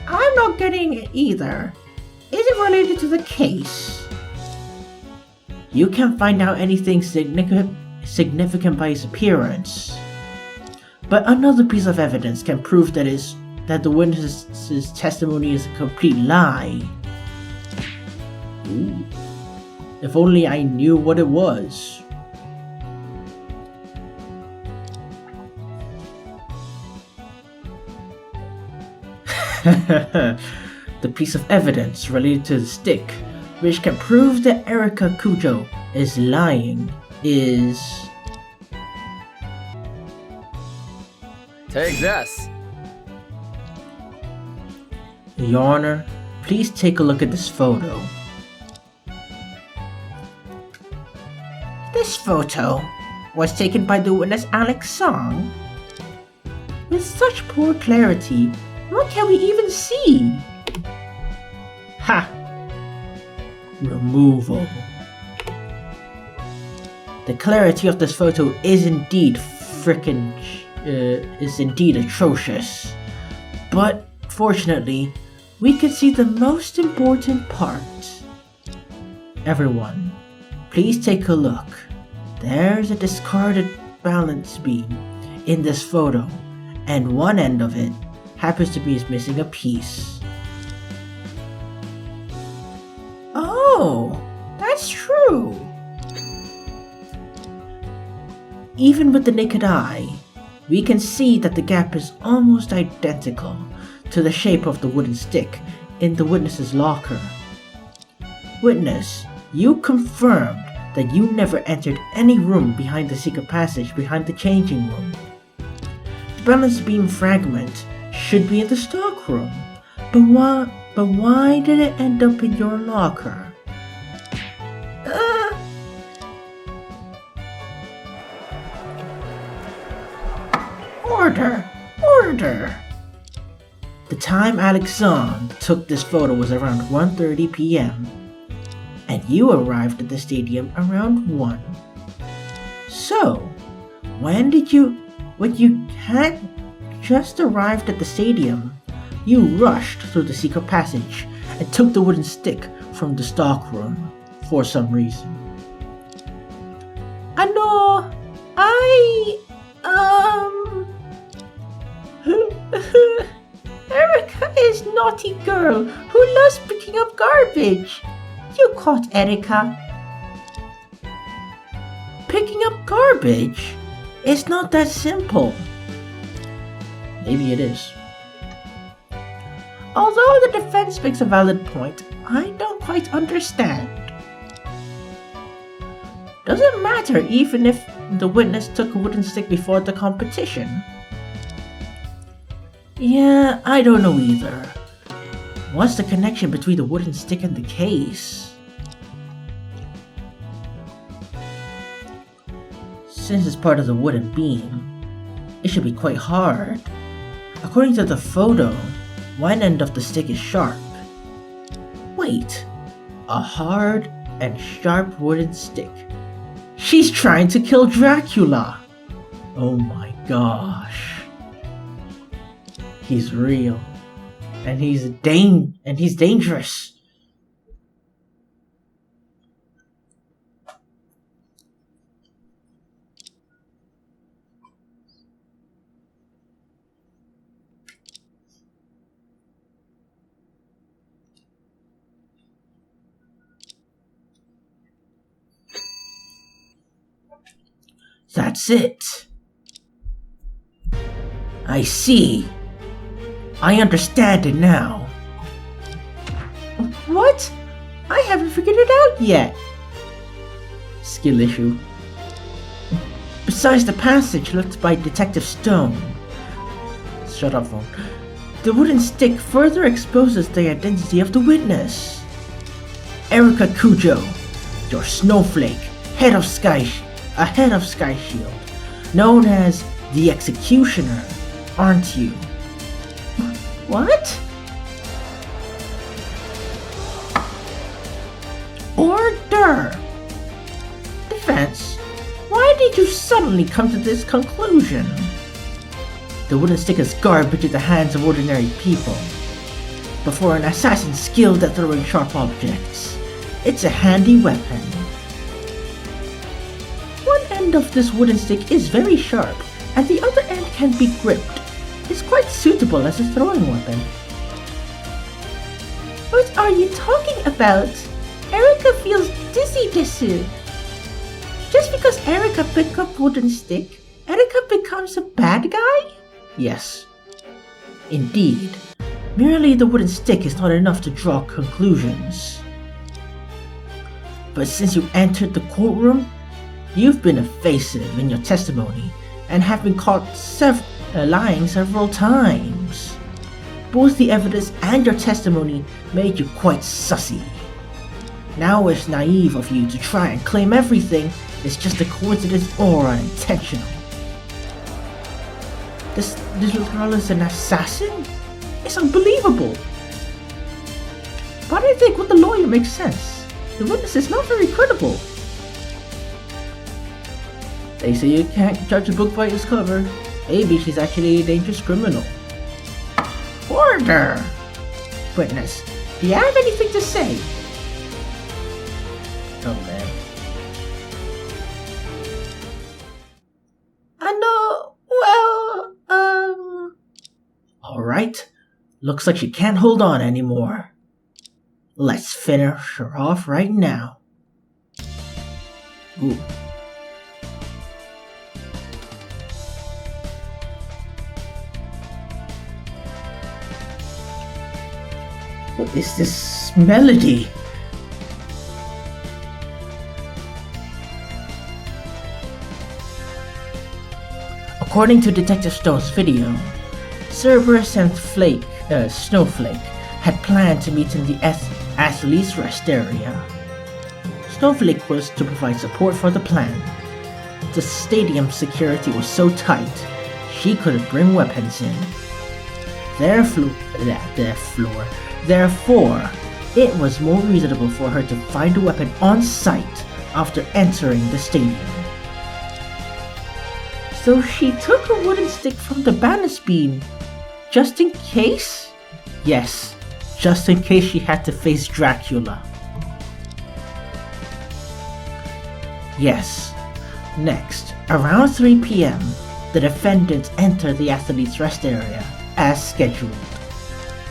I'm not getting it either. Is it related to the case? You can't find out anything significant by its appearance. But another piece of evidence can prove that the witness's testimony is a complete lie. Ooh. If only I knew what it was. The piece of evidence related to the stick, which can prove that Erica Cujo is lying, is...
Take this.
Your Honor, please take a look at this photo. This photo was taken by the witness Alex Song. With such poor clarity, what can we even see? Ha! Removal. The clarity of this photo is indeed atrocious. But fortunately, we can see the most important part. Everyone, please take a look. There's a discarded balance beam in this photo, and one end of it happens to be missing a piece. Oh, that's true. Even with the naked eye, we can see that the gap is almost identical to the shape of the wooden stick in the witness's locker. Witness, you confirmed that you never entered any room behind the secret passage behind the changing room. The balance beam fragment should be in the stockroom, but why did it end up in your locker? Order! The time Alex Zahn took this photo was around 1:30 p.m. and you arrived at the stadium around 1. So, when you had just arrived at the stadium, you rushed through the secret passage and took the wooden stick from the stockroom for some reason. Erica is naughty girl who loves picking up garbage. You caught Erica. Picking up garbage? It's not that simple. Maybe it is. Although the defense makes a valid point, I don't quite understand. Does it matter even if the witness took a wooden stick before the competition? Yeah, I don't know either. What's the connection between the wooden stick and the case? Since it's part of the wooden beam, it should be quite hard. According to the photo, one end of the stick is sharp. Wait, a hard and sharp wooden stick. She's trying to kill Dracula! Oh my gosh. He's real. And he's dangerous. That's it. I see. I understand it now. What? I haven't figured it out yet. Skill issue. Besides the passage left by Detective Stone. Shut up, phone. The wooden stick further exposes the identity of the witness. Erica Cujo, your snowflake, head of Sky Shield, known as the Executioner, aren't you? What? Order! Defense, why did you suddenly come to this conclusion? The wooden stick is garbage in the hands of ordinary people. But for an assassin skilled at throwing sharp objects, it's a handy weapon. One end of this wooden stick is very sharp, and the other end can be gripped. It's quite suitable as a throwing weapon. What are you talking about? Erica feels dizzy. Just because Erica picked up wooden stick, Erica becomes a bad guy? Yes. Indeed. Merely the wooden stick is not enough to draw conclusions. But since you entered the courtroom, you've been evasive in your testimony and have been caught lying several times. Both the evidence and your testimony made you quite sussy. Now it's naive of you to try and claim everything is just a coincidence or unintentional. This little girl is an assassin? It's unbelievable. But I think with the lawyer makes sense. The witness is not very credible. They say you can't judge a book by its cover. Maybe she's actually a dangerous criminal. Order! Witness, do you have anything to say? Oh man. Alright. Looks like she can't hold on anymore. Let's finish her off right now. Ooh. What is this melody? According to Detective Stone's video, Cerberus and Snowflake had planned to meet in the athlete's rest area. Snowflake was to provide support for the plan. The stadium's security was so tight, she couldn't bring weapons in. Therefore, it was more reasonable for her to find a weapon on site after entering the stadium. So she took a wooden stick from the balance beam, just in case? Yes, just in case she had to face Dracula. Yes. Next, around 3 p.m., the defendants entered the athlete's rest area, as scheduled.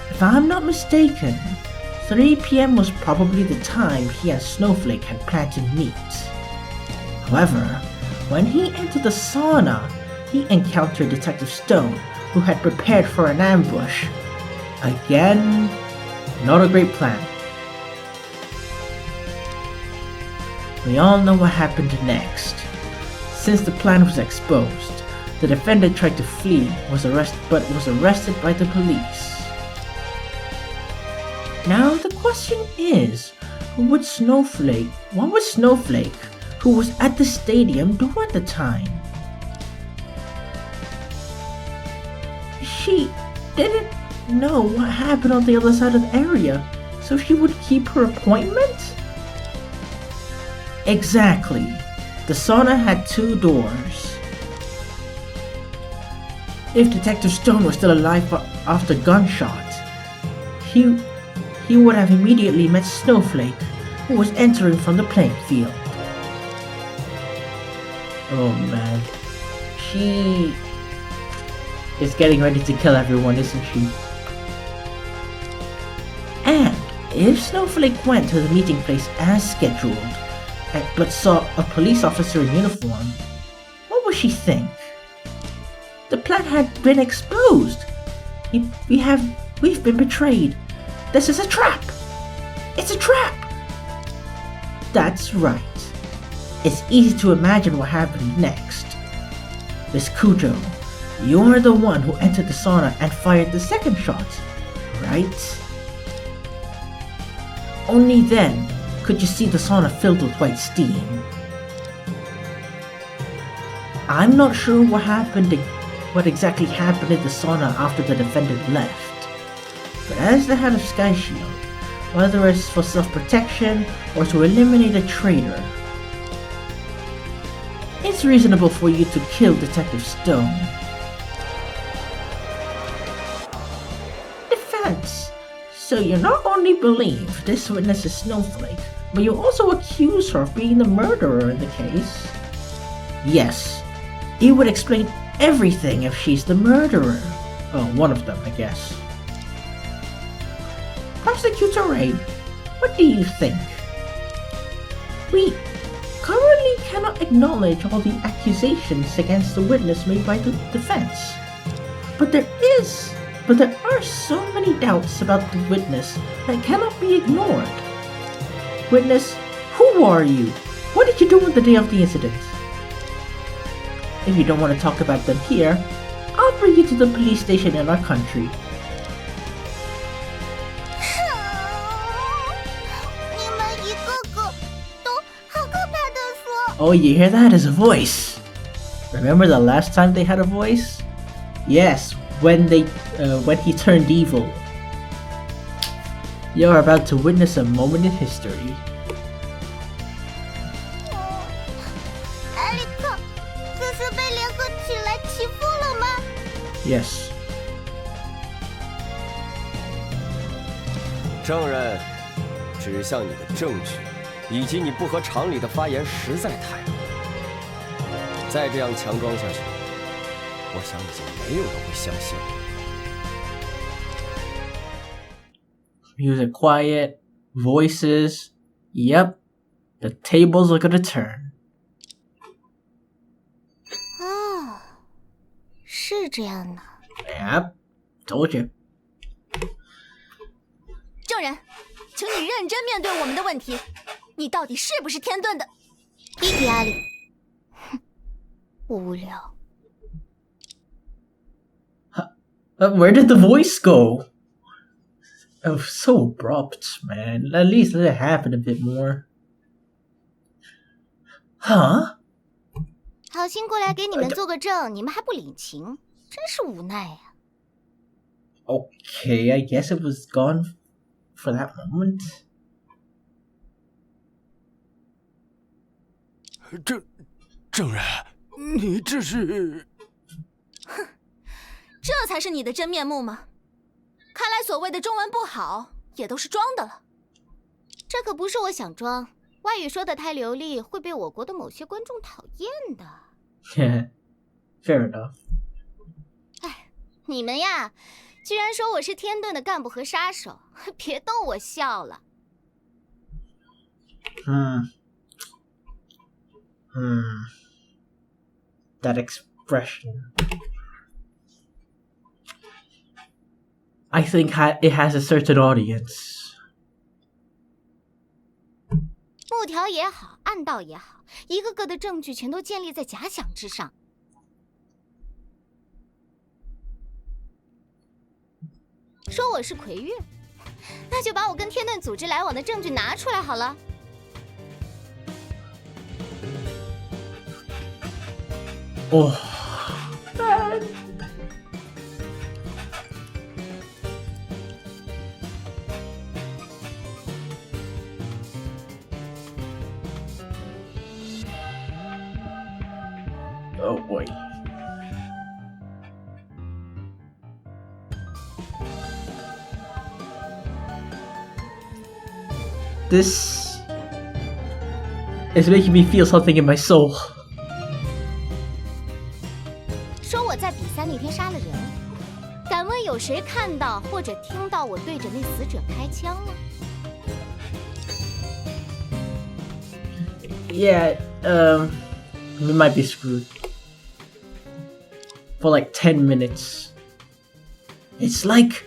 If I'm not mistaken, 3 p.m. was probably the time he and Snowflake had planned to meet. However, when he entered the sauna, he encountered Detective Stone, who had prepared for an ambush. Again, not a great plan. We all know what happened next. Since the plan was exposed, the defendant tried to flee, but was arrested by the police. Now the question is, what would Snowflake, who was at the stadium, do at the time? She didn't know what happened on the other side of the area, so she would keep her appointment? Exactly. The sauna had 2 doors. If Detective Stone was still alive after gunshot, he would have immediately met Snowflake, who was entering from the playing field. Oh man. She is getting ready to kill everyone, isn't she? And if Snowflake went to the meeting place as scheduled, but saw a police officer in uniform, what would she think? The plan had been exposed. We've been betrayed. This is a trap. It's a trap. That's right. It's easy to imagine what happened next. Miss Cujo, you're the one who entered the sauna and fired the second shot, right? Only then could you see the sauna filled with white steam. I'm not sure what exactly happened in the sauna after the defendant left, but as the head of Sky Shield, whether it's for self-protection or to eliminate a traitor, it's reasonable for you to kill Detective Stone. Defense! So you not only believe this witness is Snowflake, but you also accuse her of being the murderer in the case? Yes, it would explain everything if she's the murderer. Oh, one of them, I guess. Prosecutor Ray, what do you think? We currently cannot acknowledge all the accusations against the witness made by the defense. But there are so many doubts about the witness that cannot be ignored. Witness, who are you? What did you do on the day of the incident? If you don't want to talk about them here, I'll bring you to the police station in our country. Oh, you hear that? It's a voice. Remember the last time they had a voice? Yes, when he turned evil. You're about to witness a moment in history. Yes.
证人，指向你的证据，以及你不合常理的发言实在太多。再这样强装下去，我想已经没有人会相信了。
Music quiet, voices. Yep, the tables are gonna turn.
是这样的。
Yep, told you.
证人，请你认真面对我们的问题，你到底是不是天盾的？
一提阿里，哼，无聊。
Where did the voice go? Oh, so abrupt, man. At least let it happen a bit more. Huh?
好心过来给你们做个证，你们还不领情，真是无奈呀。
Okay, I guess it was gone for that moment.
证人，你这是……
哼，这才是你的真面目吗？看来所谓的中文不好，也都是装的了。
这可不是我想装。 外语说的太流利，会被我国的某些观众讨厌的。
Fair enough.
哎，你们呀，居然说我是天盾的干部和杀手，别逗我笑了。
That expression. I think it has a certain audience.
木条也好，暗道也好，一个个的证据全都建立在假想之上。说我是葵月，那就把我跟天盾组织来往的证据拿出来好了。
哦。Oh boy. This is making me feel something in my soul.
说我在比赛那天杀了人，敢问有谁看到或者听到我对着那死者开枪吗？
Yeah, we might be screwed. For like 10 minutes. It's like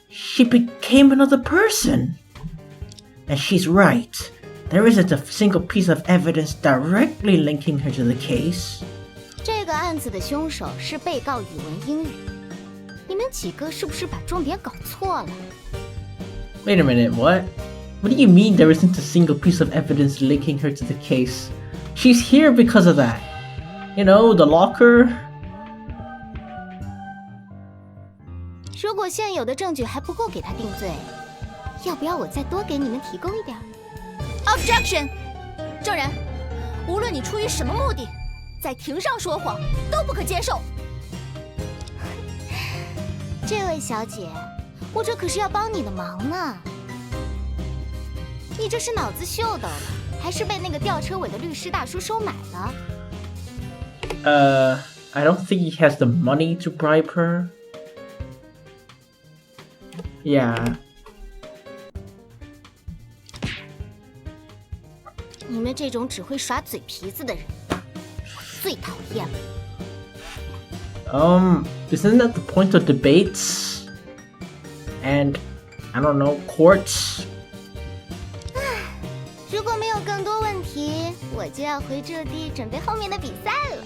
she became another person. And she's right. There isn't a single piece of evidence directly linking her to the case.
这个案子的凶手是被告语文英语。你们几个是不是把重点搞错了？
Wait a minute, what? What do you mean there isn't a single piece of evidence linking her to the case? She's here because of that. You know, the locker.
如果现有的证据还不够给他定罪，要不要我再多给你们提供一点
Objection！ 证人，无论你出于什么目的，在庭上说谎都不可接受。
这位小姐，我这可是要帮你的忙呢。你这是脑子秀逗了，还是被那个吊车尾的律师大叔收买了？
I don't think he has the money to bribe her. Yeah.
你们这种只会耍嘴皮子的人，我最讨厌了。
Isn't that the point of debates? And, I don't know, courts?
如果没有更多问题，我就要回驻地准备后面的比赛了。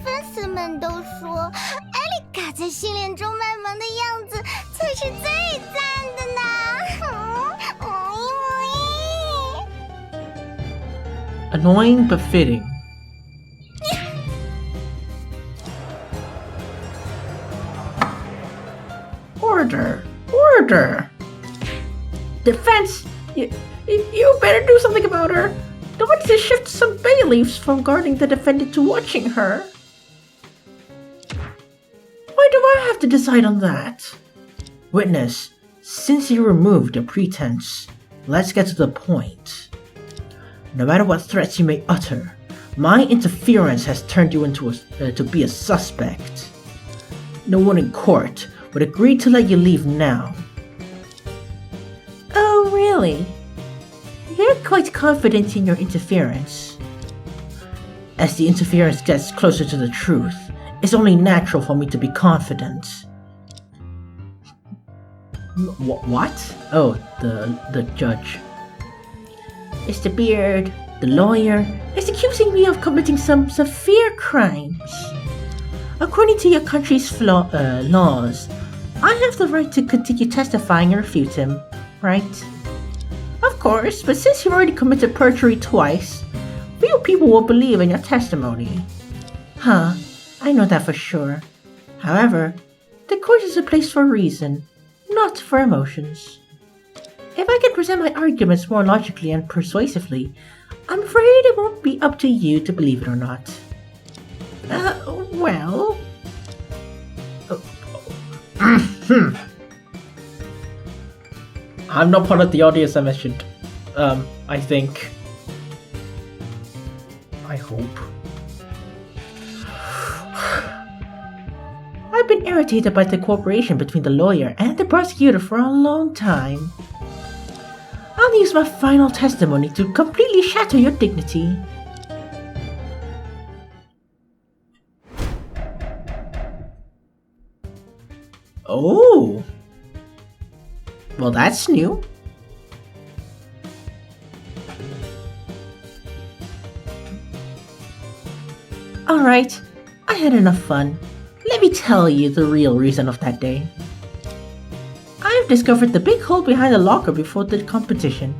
粉丝们都说，艾丽卡在训练中卖萌的样子才是最赞的呢。
Annoying but fitting. Order! Order! Defense! You better do something about her! Don't want to shift some bay leaves from guarding the defendant to watching her. Why do I have to decide on that? Witness, since you removed the pretense, let's get to the point. No matter what threats you may utter, my interference has turned you into to be a suspect. No one in court would agree to let you leave now. Oh, really? You're quite confident in your interference. As the interference gets closer to the truth, it's only natural for me to be confident. What? Oh, the judge. Mr. Beard, the lawyer, is accusing me of committing some severe crimes. According to your country's laws, I have the right to continue testifying and refute him, right? Of course, but since you've already committed perjury twice, few people will believe in your testimony. Huh, I know that for sure. However, the court is a place for reason, not for emotions. If I can present my arguments more logically and persuasively, I'm afraid it won't be up to you to believe it or not. Well... I'm not part of the audience I mentioned. I think. I hope. I've been irritated by the cooperation between the lawyer and the prosecutor for a long time. I'll use my final testimony to completely shatter your dignity. Oh. Well, that's new. Alright, I had enough fun. Let me tell you the real reason of that day. I've discovered the big hole behind the locker before the competition.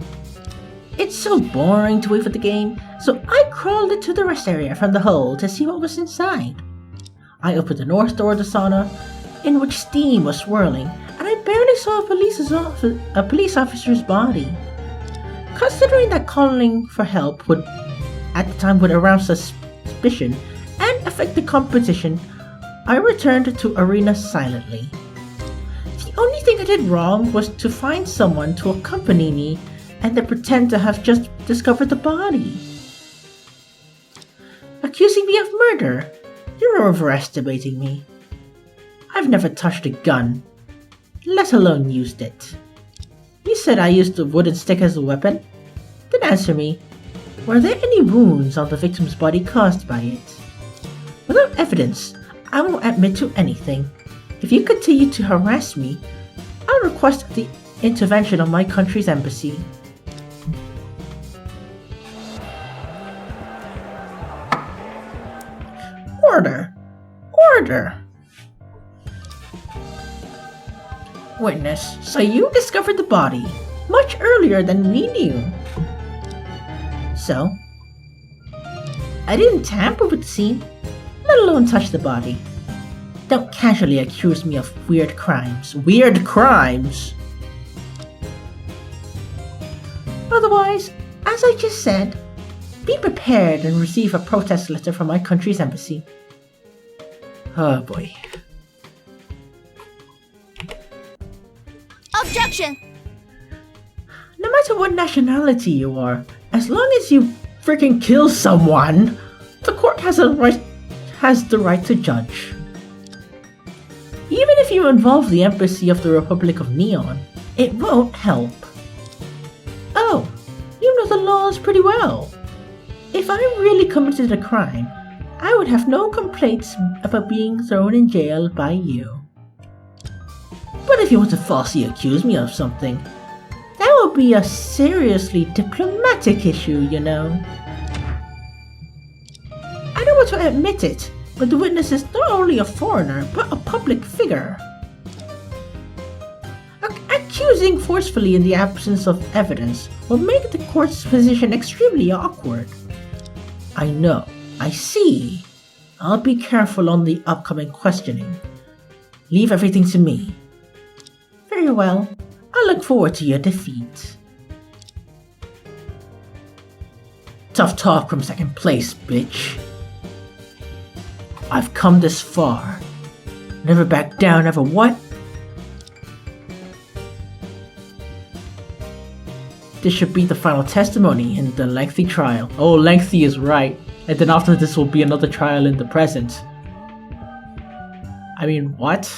It's so boring to wait for the game, so I crawled into the rest area from the hole to see what was inside. I opened the north door of the sauna, in which steam was swirling, and I barely saw a police officer's body. Considering that calling for help would arouse suspicion and affect the competition, I returned to arena silently. The Only thing I did wrong was to find someone to accompany me and then pretend to have just discovered the body. Accusing me of murder? You're overestimating me. I've never touched a gun, let alone used it. You said I used a wooden stick as a weapon? Then answer me. Were there any wounds on the victim's body caused by it? Without evidence, I won't admit to anything. If you continue to harass me, I'll request the intervention of my country's embassy. Order! Order! Witness, so you discovered the body much earlier than we knew. So? I didn't tamper with the scene, let alone touch the body. Don't casually accuse me of weird crimes. Weird crimes? Otherwise, as I just said, be prepared and receive a protest letter from my country's embassy. Oh boy.
Objection!
No matter what nationality you are, as long as you freaking kill someone, the court has the right to judge. Even if you involve the embassy of the Republic of Neon, it won't help. Oh, you know the laws pretty well. If I really committed a crime, I would have no complaints about being thrown in jail by you. But if you want to falsely accuse me of something, that will be a seriously diplomatic issue, you know. I don't want to admit it, but the witness is not only a foreigner, but a public figure. Accusing forcefully in the absence of evidence will make the court's position extremely awkward. I know, I see. I'll be careful on the upcoming questioning. Leave everything to me. Very well, I look forward to your defeat. Tough talk from second place, bitch. I've come this far. Never back down, ever what? This should be the final testimony in the lengthy trial. Oh, lengthy is right. And then after this will be another trial in the present. I mean, what?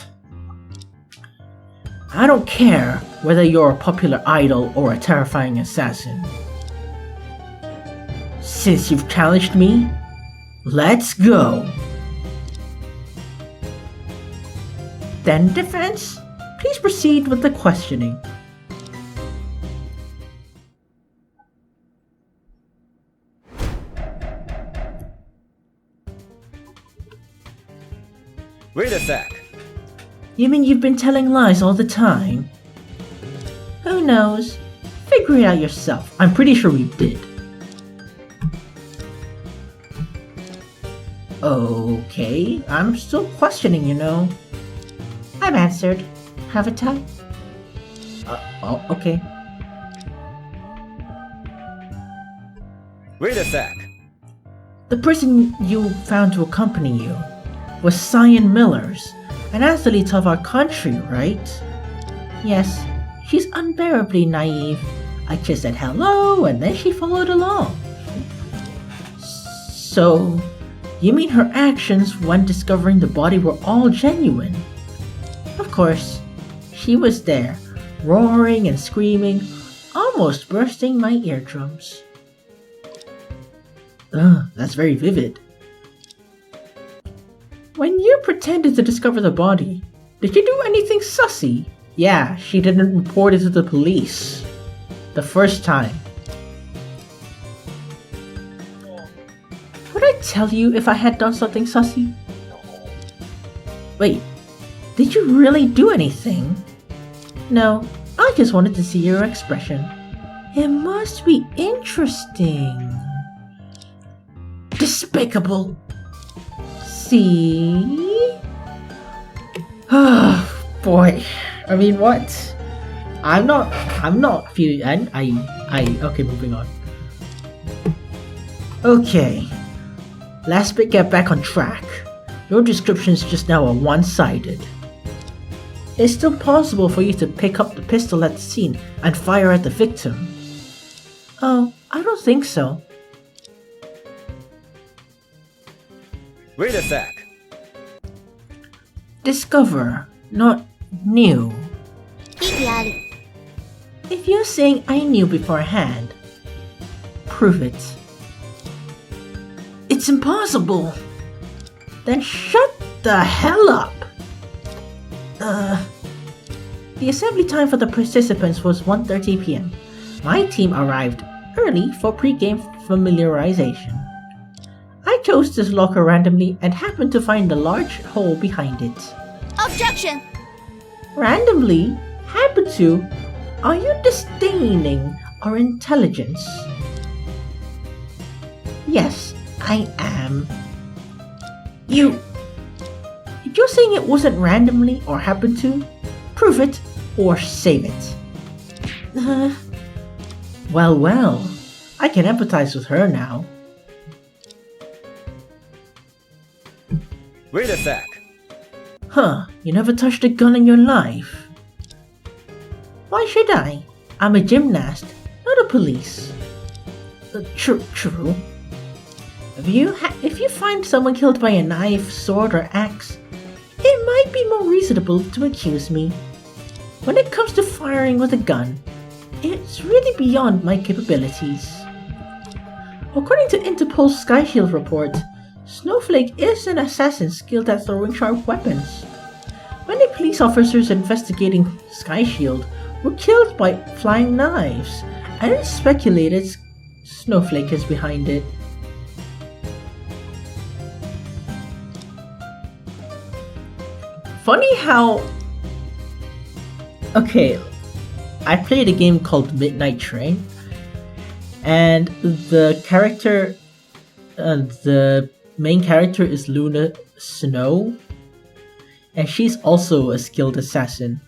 I don't care whether you're a popular idol or a terrifying assassin. Since you've challenged me, let's go. Then defense, please proceed with the questioning.
Wait a sec.
You mean you've been telling lies all the time? Who knows? Figure it out yourself. I'm pretty sure we did. Okay, I'm still questioning, you know. I've answered. Haven't I? Oh, okay.
Wait a sec.
The person you found to accompany you was Cyan Millers, an athlete of our country, right? Yes, she's unbearably naive. I just said hello and then she followed along. So, you mean her actions when discovering the body were all genuine? Of course, she was there, roaring and screaming, almost bursting my eardrums. Ugh, that's very vivid. When you pretended to discover the body, did you do anything sussy? Yeah, she didn't report it to the police. The first time. Would I tell you if I had done something sussy? Wait, did you really do anything? No, I just wanted to see your expression. It must be interesting. Despicable. See? Oh, boy. I mean, what? I'm not feeling, okay, moving on. Okay. Let's get back on track. Your descriptions just now are one-sided. it's still possible for you to pick up the pistol at the scene and fire at the victim. Oh, I don't think so.
Wait a sec.
Discover, not knew.
一题阿里，
If you're saying I knew beforehand, prove it. It's impossible. Then shut the hell up. The assembly time for the participants was 1:30 p.m. My team arrived early for pre-game familiarization. I chose this locker randomly and happened to find a large hole behind it.
Objection!
Randomly? Happened to? Are you disdaining our intelligence? Yes, I am. If you're saying it wasn't randomly or happened to, prove it or save it. Well, I can empathize with her now.
Wait a sec.
Huh, you never touched a gun in your life. Why should I? I'm a gymnast, not a police. True. If you find someone killed by a knife, sword, or axe, it might be more reasonable to accuse me. When it comes to firing with a gun, it's really beyond my capabilities. According to Interpol's Sky Shield report, Snowflake is an assassin skilled at throwing sharp weapons. Many police officers investigating Sky Shield were killed by flying knives, and it's speculated Snowflake is behind it. Funny how... Okay, I played a game called Midnight Train, and the main character is Luna Snow, and she's also a skilled assassin.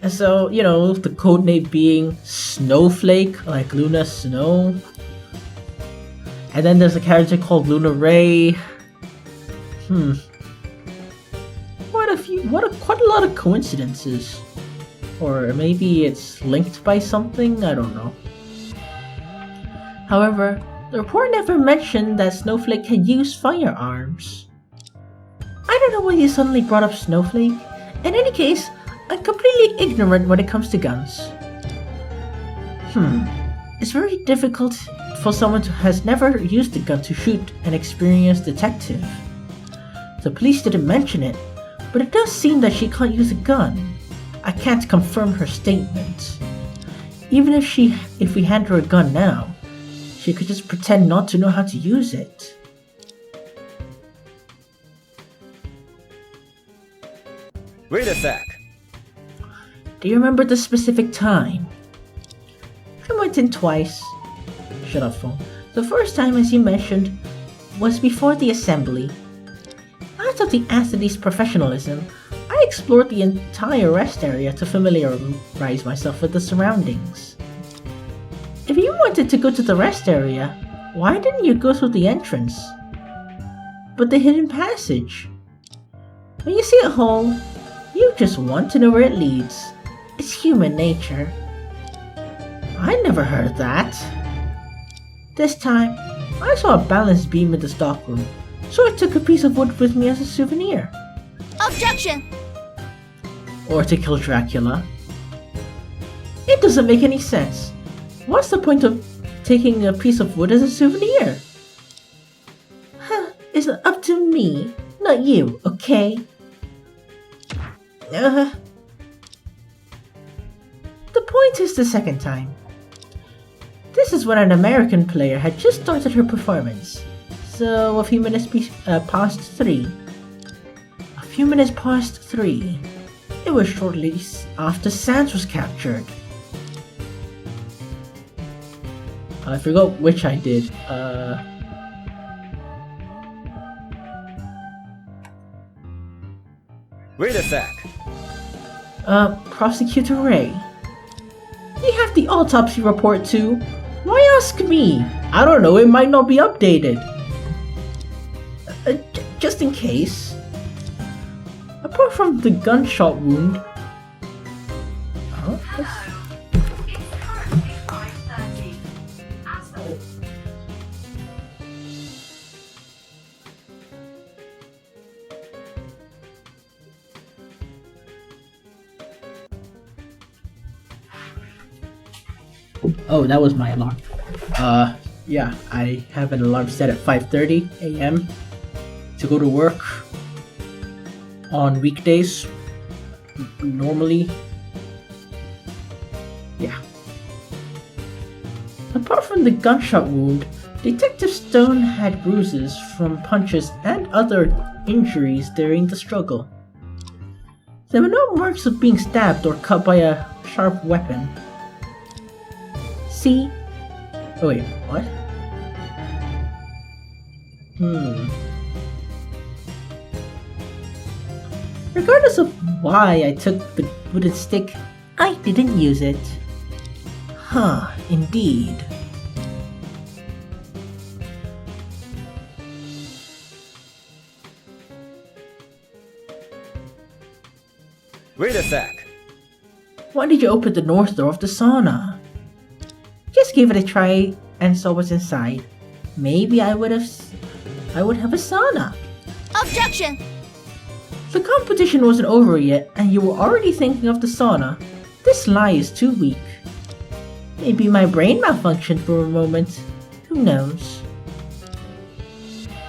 And so, the codename being Snowflake, like Luna Snow. And then there's a character called Luna Ray. Quite a lot of coincidences. Or maybe it's linked by something, I don't know. However, the report never mentioned that Snowflake can use firearms. I don't know why you suddenly brought up Snowflake. In any case, I'm completely ignorant when it comes to guns. It's very difficult for someone who has never used a gun to shoot an experienced detective. The police didn't mention it, but it does seem that she can't use a gun. I can't confirm her statement. Even if we hand her a gun now, she could just pretend not to know how to use it.
Wait a sec.
Do you remember the specific time? I went in twice. Shut up, phone. The first time, as you mentioned, was before the assembly. Out of the entity's professionalism, I explored the entire rest area to familiarize myself with the surroundings. If you wanted to go to the rest area, why didn't you go through the entrance? But the hidden passage? When you see a hole, you just want to know where it leads. It's human nature. I never heard that. This time, I saw a balance beam in the stockroom, so I took a piece of wood with me as a souvenir.
Objection!
Or to kill Dracula. It doesn't make any sense. What's the point of taking a piece of wood as a souvenir? It's up to me, not you, okay? The point is the second time. This is when an American player had just started her performance. So a few minutes past 3. A few minutes past 3. It was shortly after Sans was captured. I forgot which I did.
Wait a sec.
Prosecutor Ray. You have the autopsy report too. Why ask me? I don't know, it might not be updated. Just in case. Apart from the gunshot wound. Huh? Oh, that was my alarm. Yeah, I have an alarm set at 5:30 a.m. to go to work on weekdays. Normally. Yeah. Apart from the gunshot wound, Detective Stone had bruises from punches and other injuries during the struggle. There were no marks of being stabbed or cut by a sharp weapon. See? Oh wait, what? Regardless of why I took the wooden stick, I didn't use it. Huh, indeed.
Wait a sec.
Why did you open the north door of the sauna? Just gave it a try and saw what's inside. Maybe I would have a sauna.
Objection!
The competition wasn't over yet and you were already thinking of the sauna. This lie is too weak. Maybe my brain malfunctioned for a moment. Who knows?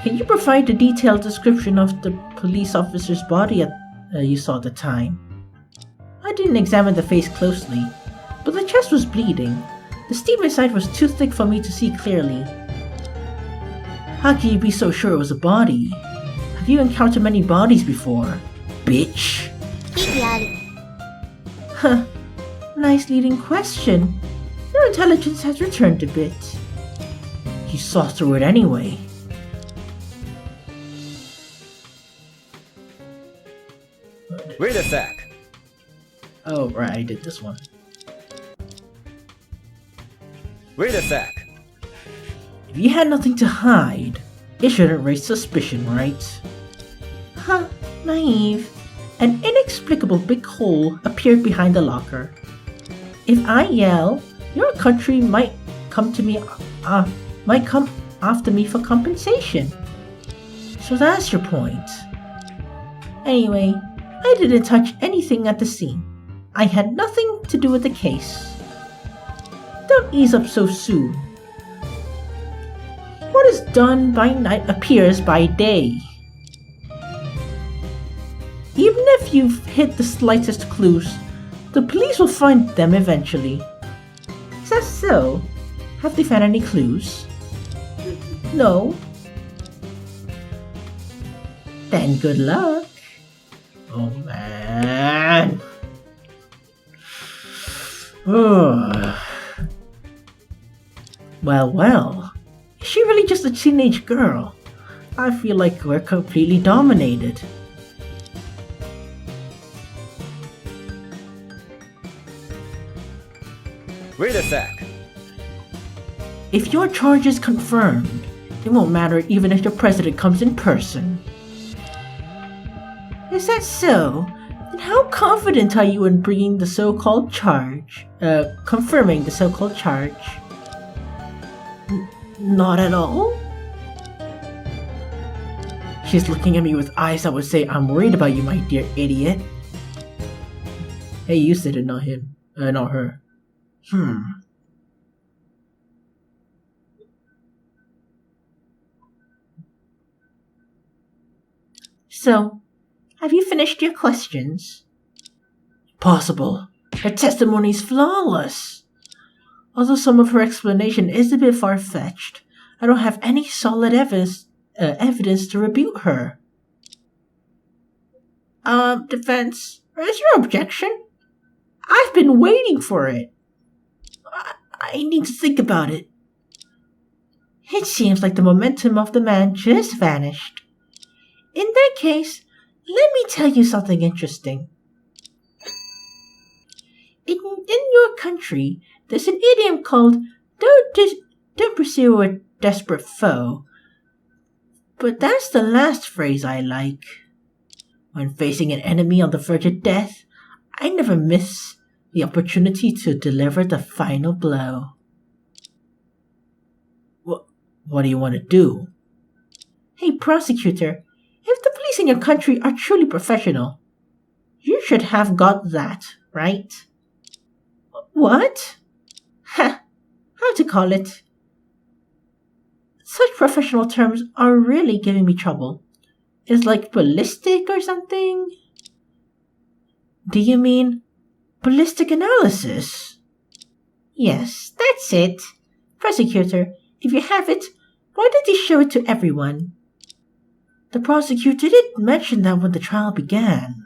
Can you provide a detailed description of the police officer's body you saw at the time? I didn't examine the face closely, but the chest was bleeding. The steam inside was too thick for me to see clearly. How can you be so sure it was a body? Have you encountered many bodies before, bitch? Huh. Nice leading question. Your intelligence has returned a bit. You saw through it anyway.
Wait a sec.
Oh, right, I did this one.
Wait a sec.
If you had nothing to hide, it shouldn't raise suspicion, right? Huh, naive. An inexplicable big hole appeared behind the locker. If I yell, your country might come after me for compensation. So that's your point. Anyway, I didn't touch anything at the scene. I had nothing to do with the case. Don't ease up so soon. What is done by night appears by day. Even if you've hit the slightest clues, the police will find them eventually. Is that so? Have they found any clues? No. Then good luck. Oh man. Well. Is she really just a teenage girl? I feel like we're completely dominated.
Wait a sec.
If your charge is confirmed, it won't matter even if your president comes in person. Is that so? Then how confident are you in bringing the so-called charge? Confirming the so-called charge? Not at all? She's looking at me with eyes that would say, I'm worried about you, my dear idiot. Hey, you said it, not him. Not her. So, have you finished your questions? Possible. Her testimony is flawless. Although some of her explanation is a bit far-fetched, I don't have any solid evidence to refute her. Defense, where's your objection? I've been waiting for it. I need to think about it. It seems like the momentum of the man just vanished. In that case, let me tell you something interesting. In your country, there's an idiom called don't pursue a desperate foe. But that's the last phrase I like. When facing an enemy on the verge of death, I never miss the opportunity to deliver the final blow. What do you want to do? Hey, prosecutor, if the police in your country are truly professional, you should have got that, right? What? Ha! How to call it? Such professional terms are really giving me trouble. It's like ballistic or something? Do you mean ballistic analysis? Yes, that's it. Prosecutor, if you have it, why did you show it to everyone? The prosecutor did mention that when the trial began.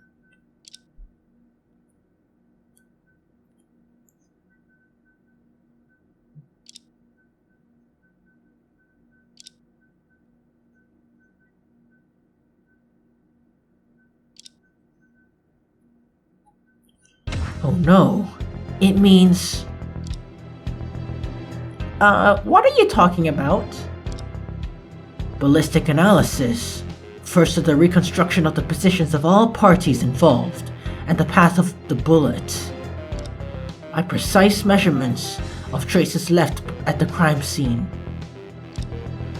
Oh no, it means... what are you talking about? Ballistic analysis refers to the reconstruction of the positions of all parties involved and the path of the bullet. By precise measurements of traces left at the crime scene.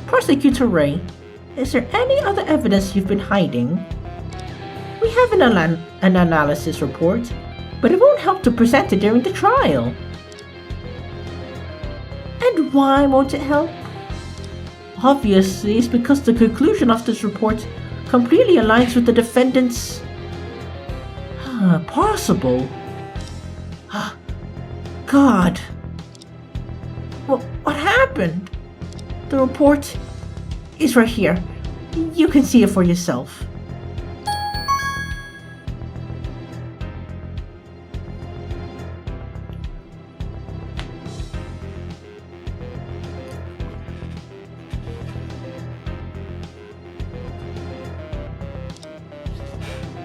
Prosecutor Ray, is there any other evidence you've been hiding? We have an analysis report, but it won't help to present it during the trial. And why won't it help? Obviously, it's because the conclusion of this report completely aligns with the defendant's... possible... God... What happened? The report is right here. You can see it for yourself.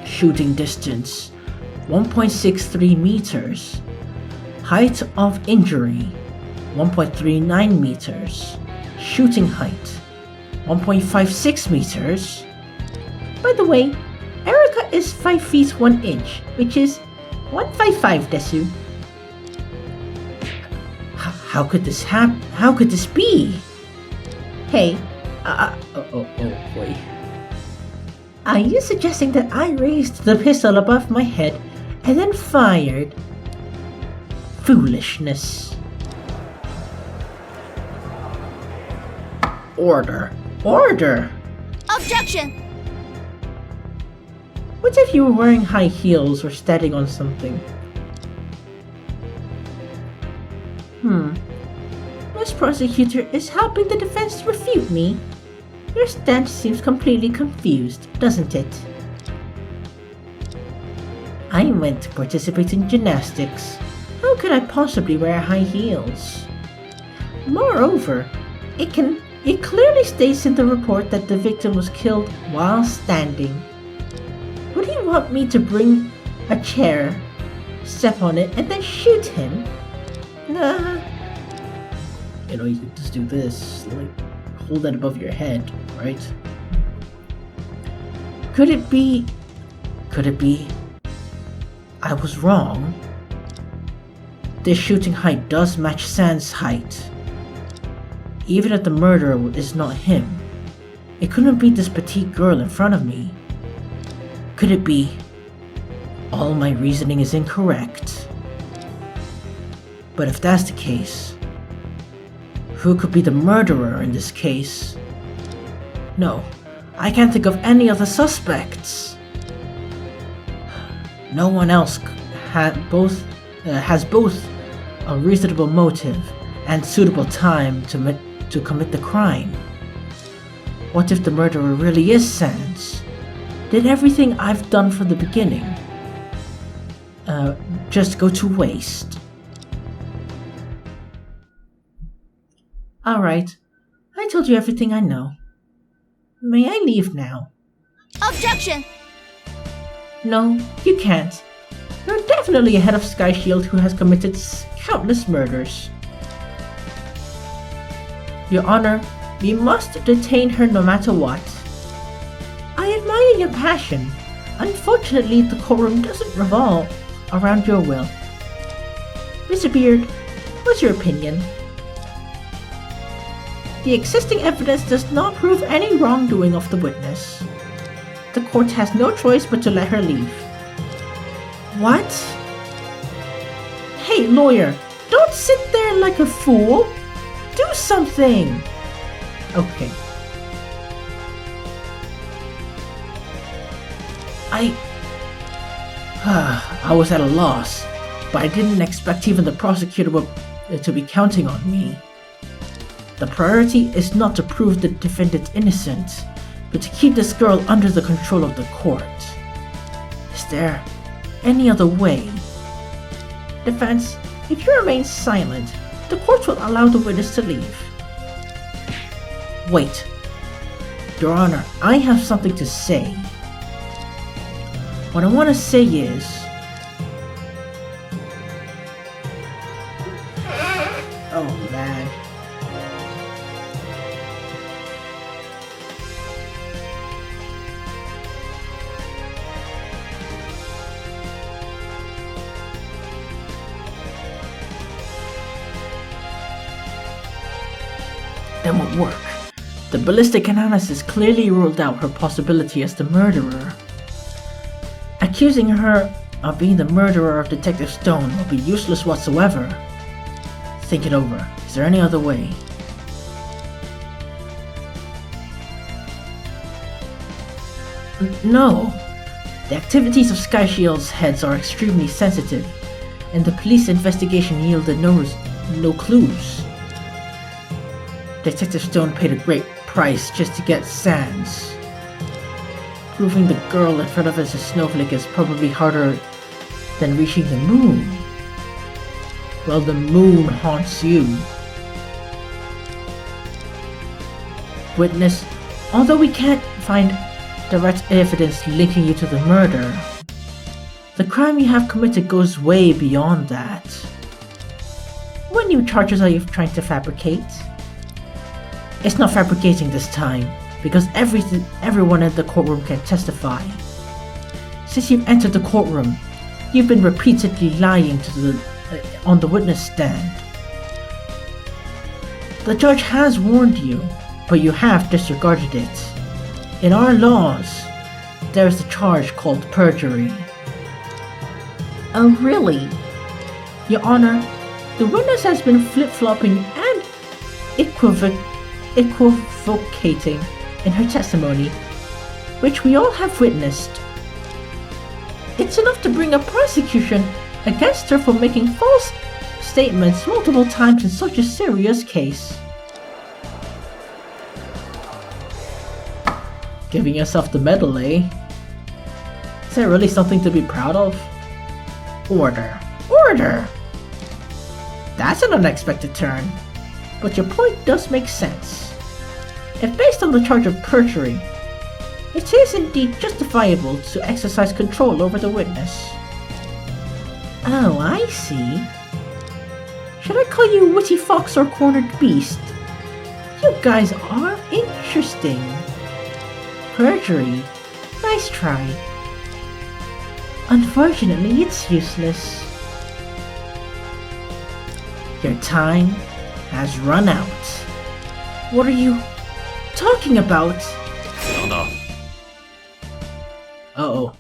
Shooting distance 1.63 meters. Height of injury 1.39 meters. Shooting height 1.56 meters. By the way, Erica is 5 feet 1 inch, which is 155 desu. How could this happen? How could this be? Hey, boy. Are you suggesting that I raised the pistol above my head and then fired? Foolishness. Order. Order!
Objection!
What if you were wearing high heels or standing on something? This prosecutor is helping the defense refute me. Your stance seems completely confused, doesn't it? I meant to participate in gymnastics. How could I possibly wear high heels? Moreover, it clearly states in the report that the victim was killed while standing. Would he want me to bring a chair, step on it, and then shoot him? Nah. You know, you could just do this, like, hold that above your head, right? Could it be I was wrong? This shooting height does match San's height. Even if the murderer is not him, it couldn't be this petite girl in front of me. Could it be all my reasoning is incorrect? But if that's the case, who could be the murderer in this case? No, I can't think of any other suspects. No one else has both a reasonable motive and suitable time to commit the crime. What if the murderer really is Sans? Did everything I've done from the beginning just go to waste? Alright, I told you everything I know. May I leave now?
Objection!
No, you can't. You're definitely a head of Sky Shield who has committed countless murders. Your Honor, we must detain her no matter what. I admire your passion, Unfortunately, the courtroom doesn't revolve around your will. Mr. Beard, what's your opinion? The existing evidence does not prove any wrongdoing of the witness. The court has no choice but to let her leave. What? Hey, lawyer, don't sit there like a fool. Do something. Okay. I was at a loss, but I didn't expect even the prosecutor to be counting on me. The priority is not to prove the defendant innocent, but to keep this girl under the control of the court. Is there any other way? Defense, if you remain silent, the court will allow the witness to leave. Wait. Your Honor, I have something to say. What I want to say is... Oh man. That won't work. The ballistic analysis clearly ruled out her possibility as the murderer. Accusing her of being the murderer of Detective Stone will be useless whatsoever. Think it over. Is there any other way? No. The activities of Sky Shield's heads are extremely sensitive, and the police investigation yielded no clues. Detective Stone paid a great price just to get Sans. Proving the girl in front of us as a snowflake is probably harder than reaching the moon. Well, the moon haunts you. Witness, although we can't find direct evidence linking you to the murder, the crime you have committed goes way beyond that. What new charges are you trying to fabricate? It's not fabricating this time, because everyone in the courtroom can testify. Since you've entered the courtroom, you've been repeatedly lying on the witness stand. The judge has warned you, but you have disregarded it. In our laws, there is a charge called perjury. Oh really? Your Honor, the witness has been flip-flopping and equivocating in her testimony, which we all have witnessed. It's enough to bring a prosecution against her for making false statements multiple times in such a serious case. Giving yourself the medal, eh? Is that really something to be proud of? Order. Order! That's an unexpected turn, but your point does make sense. If based on the charge of perjury, it is indeed justifiable to exercise control over the witness. Oh, I see. Should I call you witty fox or cornered beast? You guys are interesting. Perjury? Nice try. Unfortunately, it's useless. Your time has run out. What are you talking about?
等等，
Uh-oh.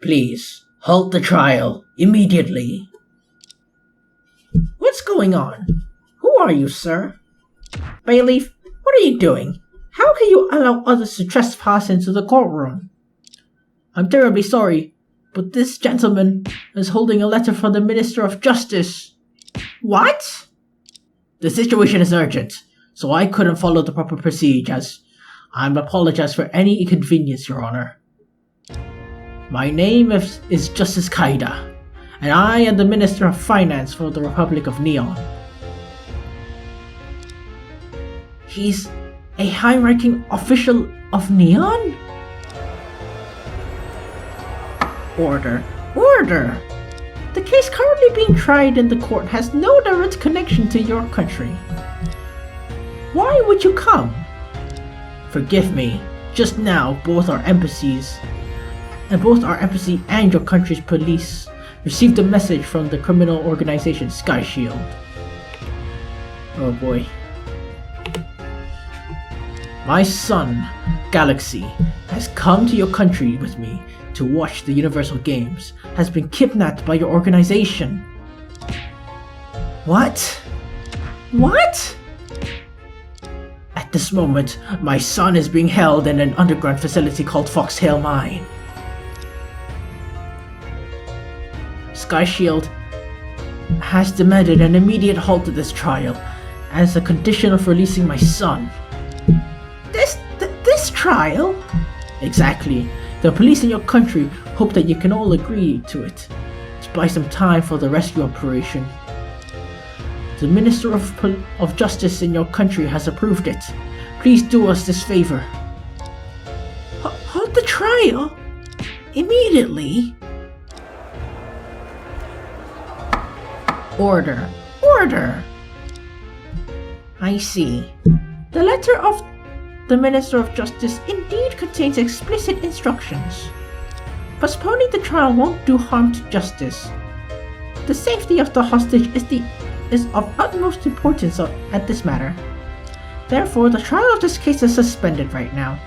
Please, halt the trial, immediately. What's going on? Who are you, sir? Bailiff, what are you doing? How can you allow others to trespass into the courtroom? I'm terribly sorry, but this gentleman is holding a letter from the Minister of Justice. What? The situation is urgent, so I couldn't follow the proper procedures. I apologize for any inconvenience, Your Honor. My name is Justice Kaida, and I am the Minister of Finance for the Republic of Neon. He's a high-ranking official of Neon? Order. Order! The case currently being tried in the court has no direct connection to your country. Why would you come? Forgive me, just now both our embassy and your country's police received a message from the criminal organization Sky Shield. Oh boy. My son, Galaxy, has come to your country with me to watch the Universal Games, has been kidnapped by your organization. What? What? At this moment, my son is being held in an underground facility called Foxtail Mine. Sky Shield has demanded an immediate halt to this trial as a condition of releasing my son. This trial? Exactly. The police in your country hope that you can all agree to it, to buy some time for the rescue operation. The Minister of Justice in your country has approved it. Please do us this favor. Halt the trial? Immediately? Order. Order! I see. The letter of the Minister of Justice indeed contains explicit instructions. Postponing the trial won't do harm to justice. The safety of the hostage is of utmost importance at this matter. Therefore, the trial of this case is suspended right now.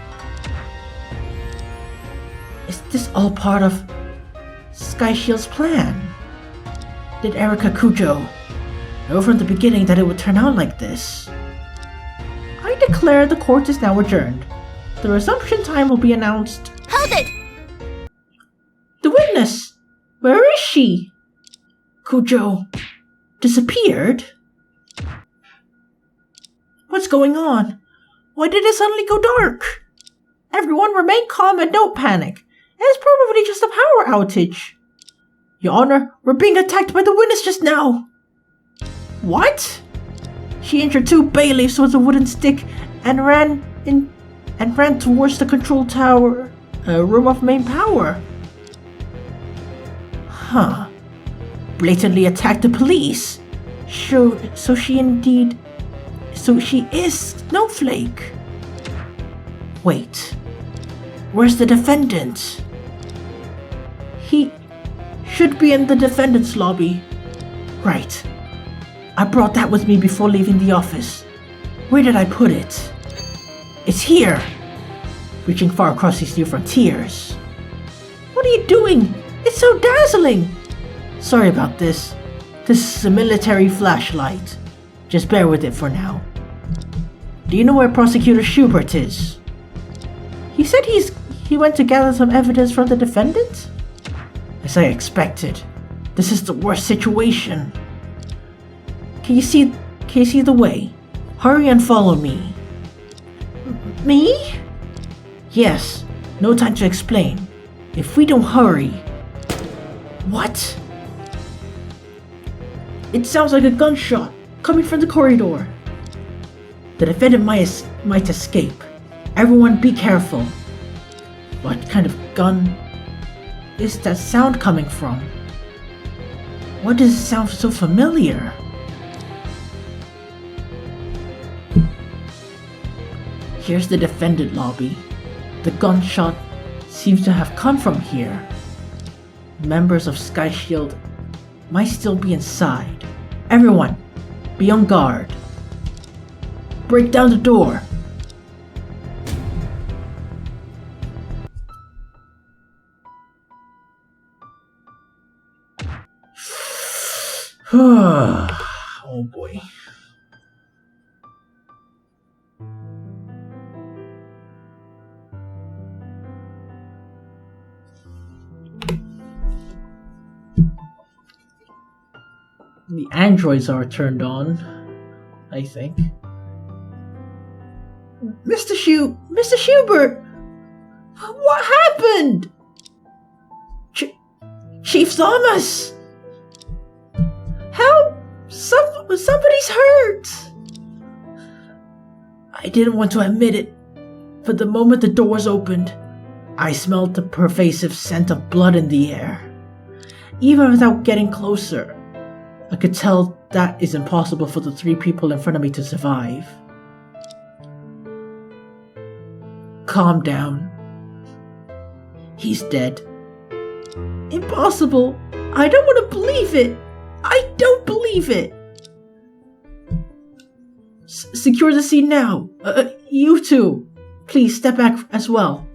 Is this all part of Sky Shield's plan? Did Erika Kujo know from the beginning that it would turn out like this? I declare the court is now adjourned. The resumption time will be announced.
Hold it!
The witness! Where is she? Kujo disappeared? What's going on? Why did it suddenly go dark? Everyone remain calm and don't panic. It's probably just a power outage. Your Honor, we're being attacked by the witness just now. What? She injured two bailiffs with a wooden stick and ran towards the control tower, room of main power. Huh. Blatantly attacked the police. So she is Snowflake. Wait. Where's the defendant? He should be in the defendant's lobby. Right. I brought that with me before leaving the office. Where did I put it? It's here. Reaching far across these new frontiers. What are you doing? It's so dazzling. Sorry about this. This is a military flashlight. Just bear with it for now. Do you know where Prosecutor Schubert is? He said he went to gather some evidence from the defendant? As I expected. This is the worst situation. Can you see the way? Hurry and follow me. Me? Yes. No time to explain. If we don't hurry... What? It sounds like a gunshot coming from the corridor. The defendant might escape. Everyone be careful. What kind of gun is that sound coming from? Why does it sound so familiar? Here's the defendant lobby. The gunshot seems to have come from here. Members of Sky Shield might still be inside. Everyone, be on guard. Break down the door. Oh boy. The androids are turned on, I think. Mr. Schubert! What happened? Chief Thomas! Help! Somebody's hurt! I didn't want to admit it, but the moment the doors opened, I smelled the pervasive scent of blood in the air. Even without getting closer, I could tell that is impossible for the 3 people in front of me to survive. Calm down. He's dead. Impossible! I don't want to believe it! I don't believe it! Secure the scene now! You two! Please step back as well.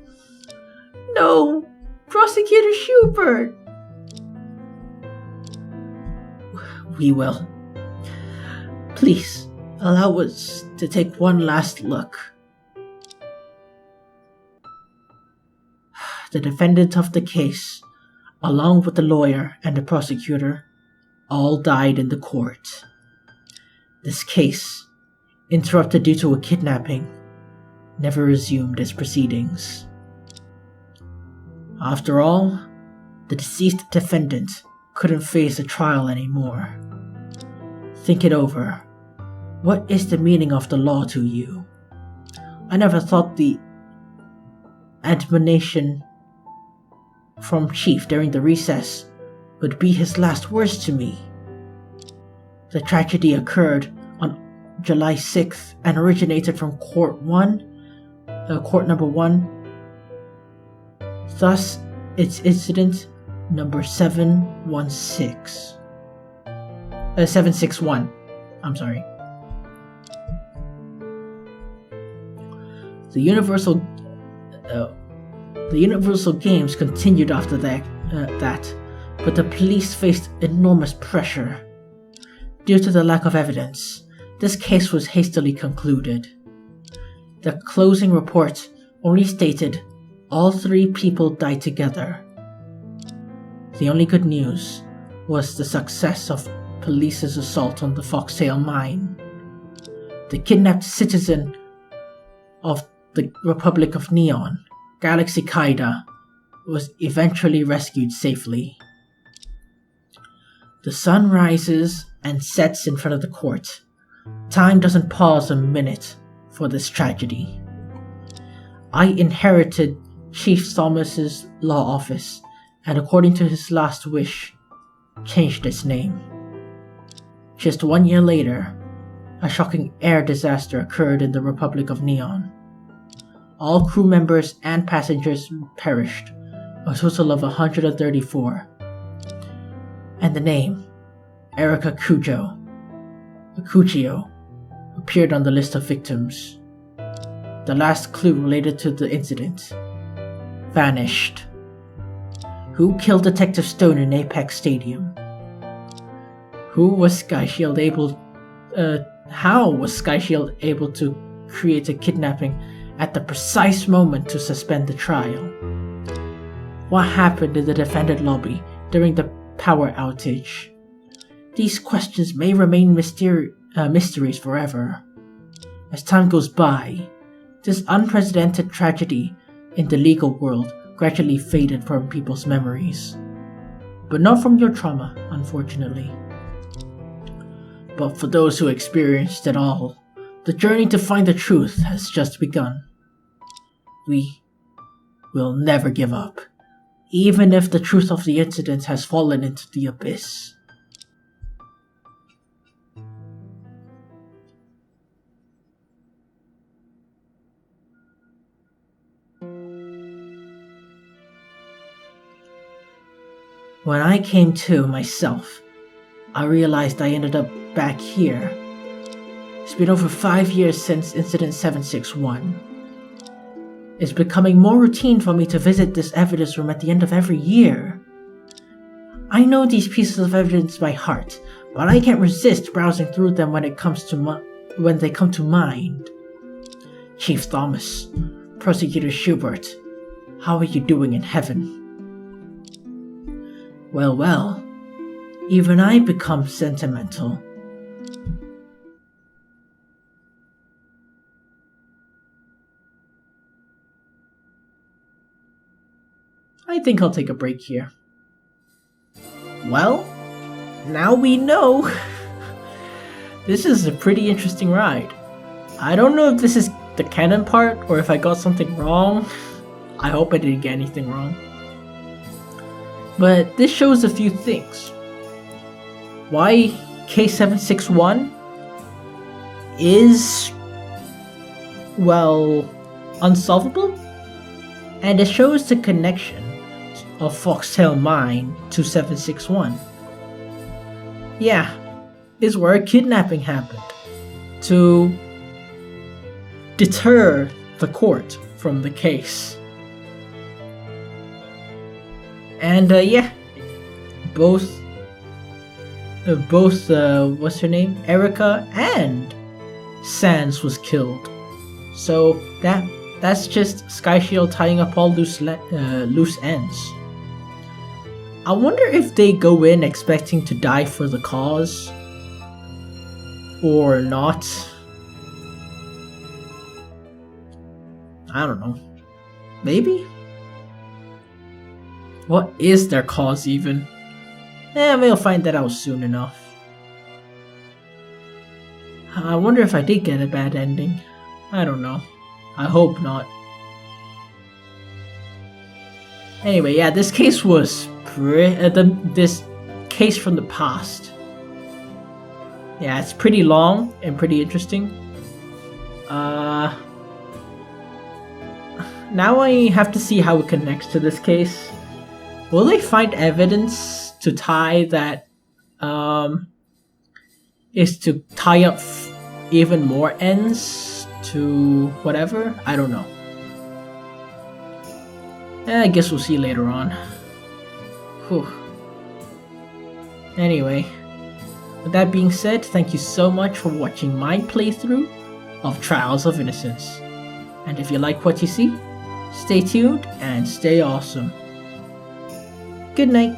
No! Prosecutor Schubert! We will. Please, allow us to take one last look. The defendant of the case, along with the lawyer and the prosecutor, all died in the court. This case, interrupted due to a kidnapping, never resumed its proceedings. After all, the deceased defendant couldn't face a trial anymore. Think it over. What is the meaning of the law to you? I never thought the admonition from Chief during the recess would be his last words to me. The tragedy occurred on July 6th and originated from court number 1. Thus, it's incident number 761. I'm sorry. The Universal Games continued after that, but the police faced enormous pressure. Due to the lack of evidence, this case was hastily concluded. The closing report only stated all 3 people died together. The only good news was the success of police's assault on the Foxtail mine. The kidnapped citizen of the Republic of Neon, Galaxy Kaida, was eventually rescued safely. The sun rises and sets in front of the court. Time doesn't pause a minute for this tragedy. I inherited Chief Thomas's law office, and according to his last wish, changed its name. Just 1 year later, a shocking air disaster occurred in the Republic of Neon. All crew members and passengers perished, a total of 134. And the name, Erica Cuccio, appeared on the list of victims. The last clue related to the incident vanished. Who killed Detective Stone in Apex Stadium? How was Sky Shield able to create a kidnapping at the precise moment to suspend the trial? What happened in the defendant lobby during the power outage? These questions may remain mysteries forever. As time goes by, this unprecedented tragedy in the legal world gradually faded from people's memories. But not from your trauma, unfortunately. But for those who experienced it all, the journey to find the truth has just begun. We will never give up, even if the truth of the incident has fallen into the abyss. When I came to myself, I realized I ended up back here. It's been over 5 years since Incident 761. It's becoming more routine for me to visit this evidence room at the end of every year. I know these pieces of evidence by heart, but I can't resist browsing through them when they come to mind. Chief Thomas, Prosecutor Schubert, how are you doing in heaven? Well, even I become sentimental. I think I'll take a break here. Well, now we know. This is a pretty interesting ride. I don't know if this is the canon part or if I got something wrong. I hope I didn't get anything wrong. But this shows a few things. Why K761 is, well, unsolvable, and it shows the connection of Foxtail Mine to 761. Yeah, is where a kidnapping happened to deter the court from the case. And yeah, both what's her name, Erica and Sans was killed. So that's just Sky Shield tying up all loose ends. I wonder if they go in expecting to die for the cause or not. I don't know. Maybe? What is their cause even? We'll find that out soon enough. I wonder if I did get a bad ending. I don't know. I hope not. Anyway, yeah, this case was this case from the past. Yeah, it's pretty long and pretty interesting. Now I have to see how it connects to this case. Will they find evidence to tie that is to tie up even more ends to whatever? I don't know. I guess we'll see later on. Whew. Anyway, with that being said, thank you so much for watching my playthrough of Trials of Innocence. And if you like what you see, stay tuned and stay awesome. Good night.